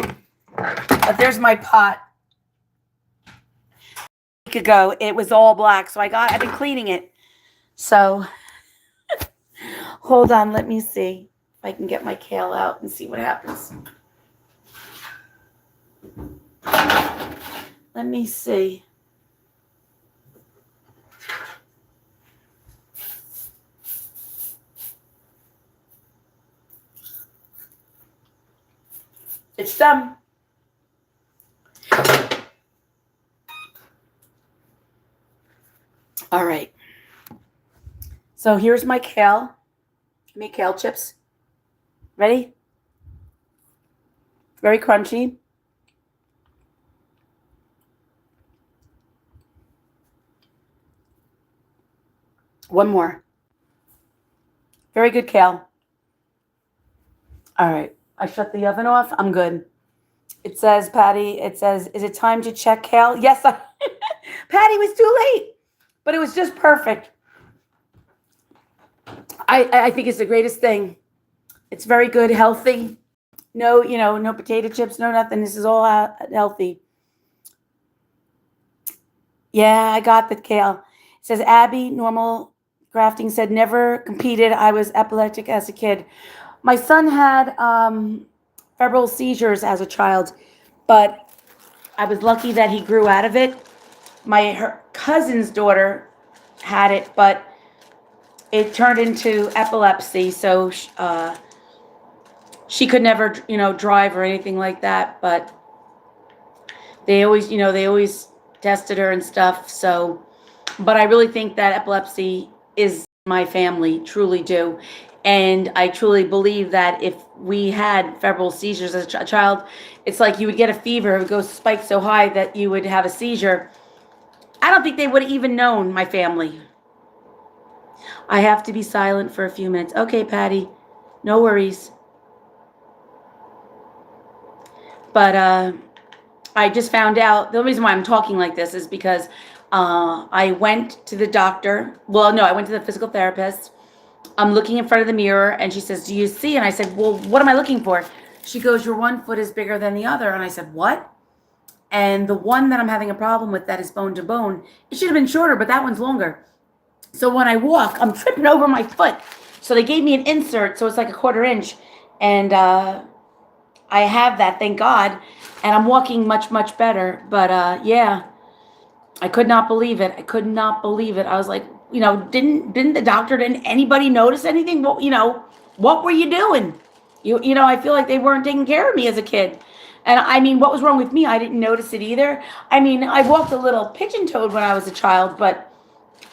But there's my pot. A week ago, it was all black. So I've been cleaning it. So hold on, let me see if I can get my kale out and see what happens. Let me see. It's done. All right. So here's my kale. I made kale chips. Ready? Very crunchy. One more. Very good kale. All right. I shut the oven off. I'm good. It says, Patty, is it time to check kale? Yes. Patty, was too late. But it was just perfect. I think it's the greatest thing. It's very good, healthy. No, no potato chips, no nothing. This is all healthy. Yeah, I got the kale. It says, Abby, normal grafting, said, never competed. I was epileptic as a kid. My son had febrile seizures as a child, but I was lucky that he grew out of it. Her cousin's daughter had it, but it turned into epilepsy, so she could never, drive or anything like that. But they always tested her and stuff. So, but I really think that epilepsy is my family, truly do. And I truly believe that if we had febrile seizures as a child, it's like you would get a fever, it would go spike so high that you would have a seizure. I don't think they would have even known, my family. I have to be silent for a few minutes. Okay, Patty, no worries. But I just found out, the reason why I'm talking like this is because I went to the doctor. Well, no, I went to the physical therapist. I'm looking in front of the mirror and she says, do you see? And I said, well, what am I looking for? She goes, your one foot is bigger than the other. And I said, what? And the one that I'm having a problem with that is bone to bone, it should have been shorter, but that one's longer. So when I walk, I'm tripping over my foot. So they gave me an insert, so it's like a 1/4 inch. And I have that, thank God. And I'm walking much, much better. But yeah, I could not believe it. I could not believe it. I was like, didn't the doctor, didn't anybody notice anything? Well, what were you doing? I feel like they weren't taking care of me as a kid. And I mean, what was wrong with me? I didn't notice it either. I mean, I walked a little pigeon-toed when I was a child, but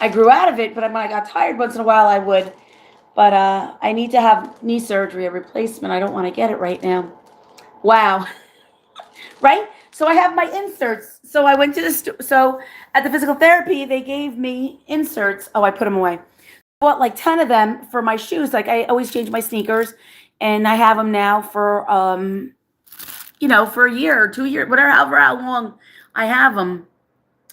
I grew out of it. But when I got tired once in a while, I would. But I need to have knee surgery, a replacement. I don't want to get it right now. Wow. Right? So I have my inserts. So I went to so at the physical therapy, they gave me inserts. Oh, I put them away. I bought like 10 of them for my shoes. Like I always change my sneakers, and I have them now for for a year or 2 years, whatever, however how long I have them.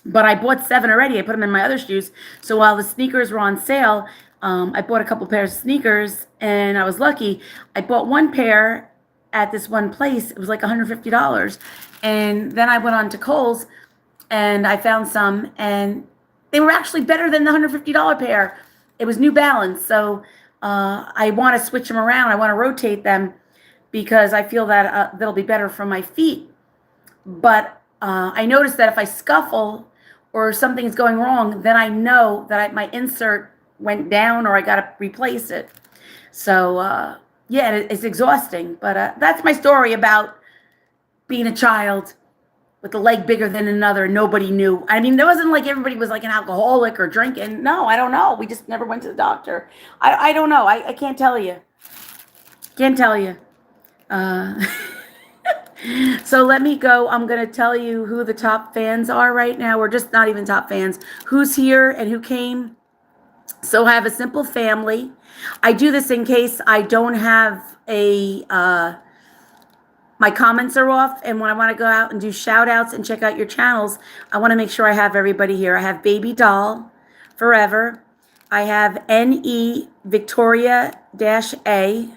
But I bought 7 already. I put them in my other shoes. So while the sneakers were on sale, I bought a couple pairs of sneakers, and I was lucky. I bought one pair at this one place. It was like $150. And then I went on to Kohl's, and I found some, and they were actually better than the $150 pair. It was New Balance. So I want to switch them around. I want to rotate them because I feel that they'll be better for my feet. But I noticed that if I scuffle or something's going wrong, then I know that my insert went down or I got to replace it. So, yeah, it's exhausting. But that's my story about being a child with a leg bigger than another. Nobody knew. I mean, there wasn't like everybody was like an alcoholic or drinking. No, I don't know. We just never went to the doctor. I don't know. I can't tell you. Can't tell you. Uh, so let me go. I'm going to tell you who the top fans are right now, or just not even top fans. Who's here and who came. So I have a simple family. I do this in case I don't have my comments are off, and when I want to go out and do shout outs and check out your channels, I want to make sure I have everybody here. I have Baby Doll Forever. I have NE Victoria-A,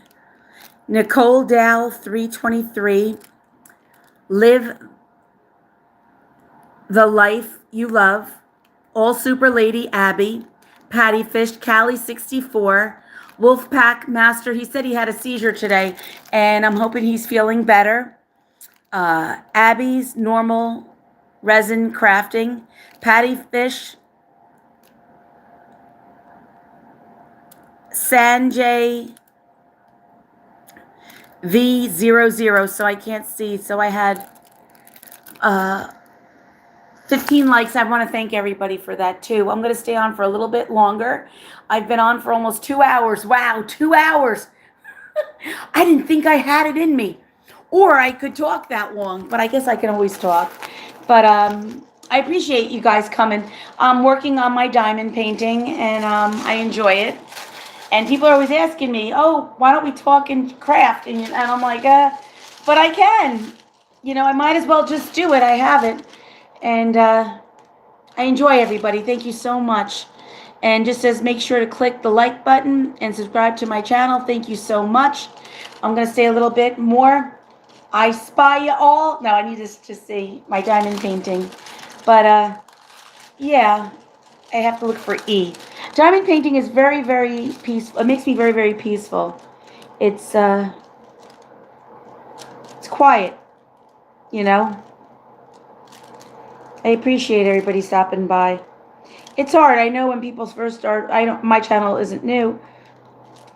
Nicole Dow 323, Live the Life You Love, All Super Lady Abby, Patty Fish, Callie 64, Wolfpack Master. He said he had a seizure today, and I'm hoping he's feeling better. Abby's Normal Resin Crafting, Patty Fish, Sanjay V00. So I can't see. So I had 15 likes. I want to thank everybody for that too. I'm going to stay on for a little bit longer. I've been on for almost 2 hours. Wow, 2 hours. I didn't think I had it in me. Or I could talk that long, but I guess I can always talk. But I appreciate you guys coming. I'm working on my diamond painting, and I enjoy it. And people are always asking me, oh, why don't we talk and craft? And I'm like, but I can. I might as well just do it. I have it. And I enjoy everybody. Thank you so much. And just says, make sure to click the like button and subscribe to my channel. Thank you so much. I'm going to stay a little bit more. I spy you all. No, I need to see my diamond painting. But, yeah, I have to look for E. Diamond painting is very, very peaceful. It makes me very, very peaceful. It's quiet, I appreciate everybody stopping by. It's hard. I know when people first start, my channel isn't new,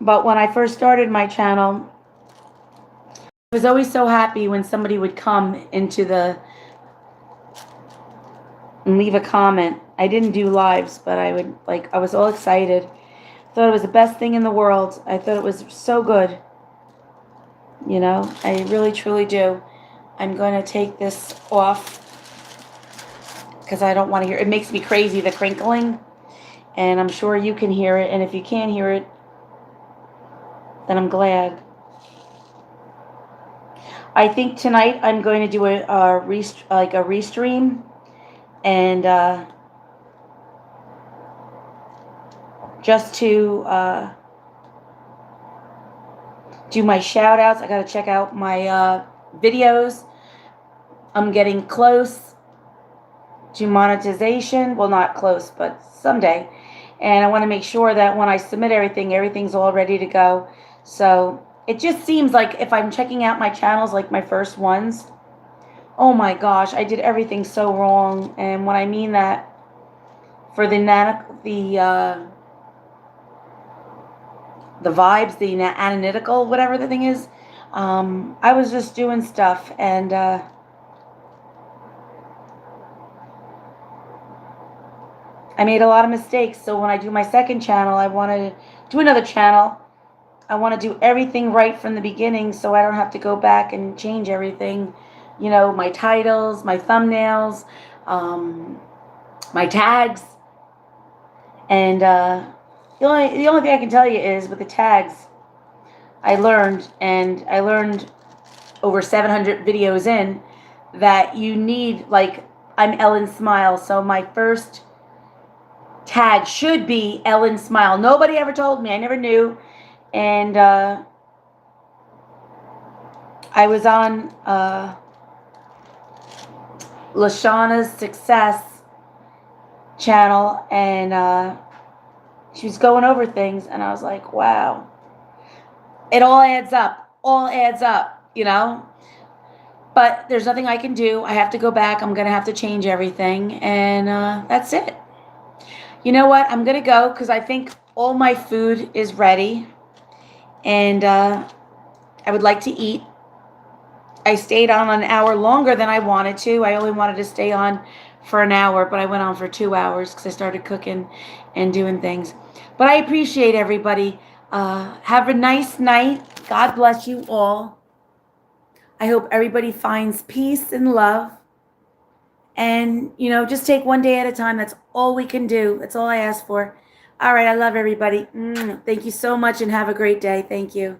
but when I first started my channel, I was always so happy when somebody would come into and leave a comment. I didn't do lives, but I was all excited. Thought it was the best thing in the world. I thought it was so good. I really, truly do. I'm going to take this off because I don't want to hear it. It makes me crazy, the crinkling. And I'm sure you can hear it. And if you can't hear it, then I'm glad. I think tonight I'm going to do a restream, and just to do my shout outs. I got to check out my videos. I'm getting close to monetization. Well, not close, but someday. And I want to make sure that when I submit everything's all ready to go. So it just seems like if I'm checking out my channels, like my first ones, oh my gosh, I did everything so wrong. And when I mean that, for the vibes, the analytical, whatever the thing is, I was just doing stuff, and I made a lot of mistakes. So when I do my second channel, I want to do another channel. I want to do everything right from the beginning, so I don't have to go back and change everything. My titles, my thumbnails, my tags. And the only thing I can tell you is with the tags, I learned over 700 videos in that you need, I'm EllenSmile, so my first tag should be EllenSmile. Nobody ever told me. I never knew. And I was on Lashana's Success channel, and she was going over things, and I was like, wow. It all adds up. But there's nothing I can do. I have to go back. I'm going to have to change everything. And that's it. You know what? I'm going to go because I think all my food is ready. And I would like to eat. I stayed on an hour longer than I wanted to. I only wanted to stay on for an hour, but I went on for 2 hours because I started cooking and doing things. But I appreciate everybody. Have a nice night. God bless you all. I hope everybody finds peace and love. And, just take one day at a time. That's all we can do. That's all I ask for. All right. I love everybody. Thank you so much and have a great day. Thank you.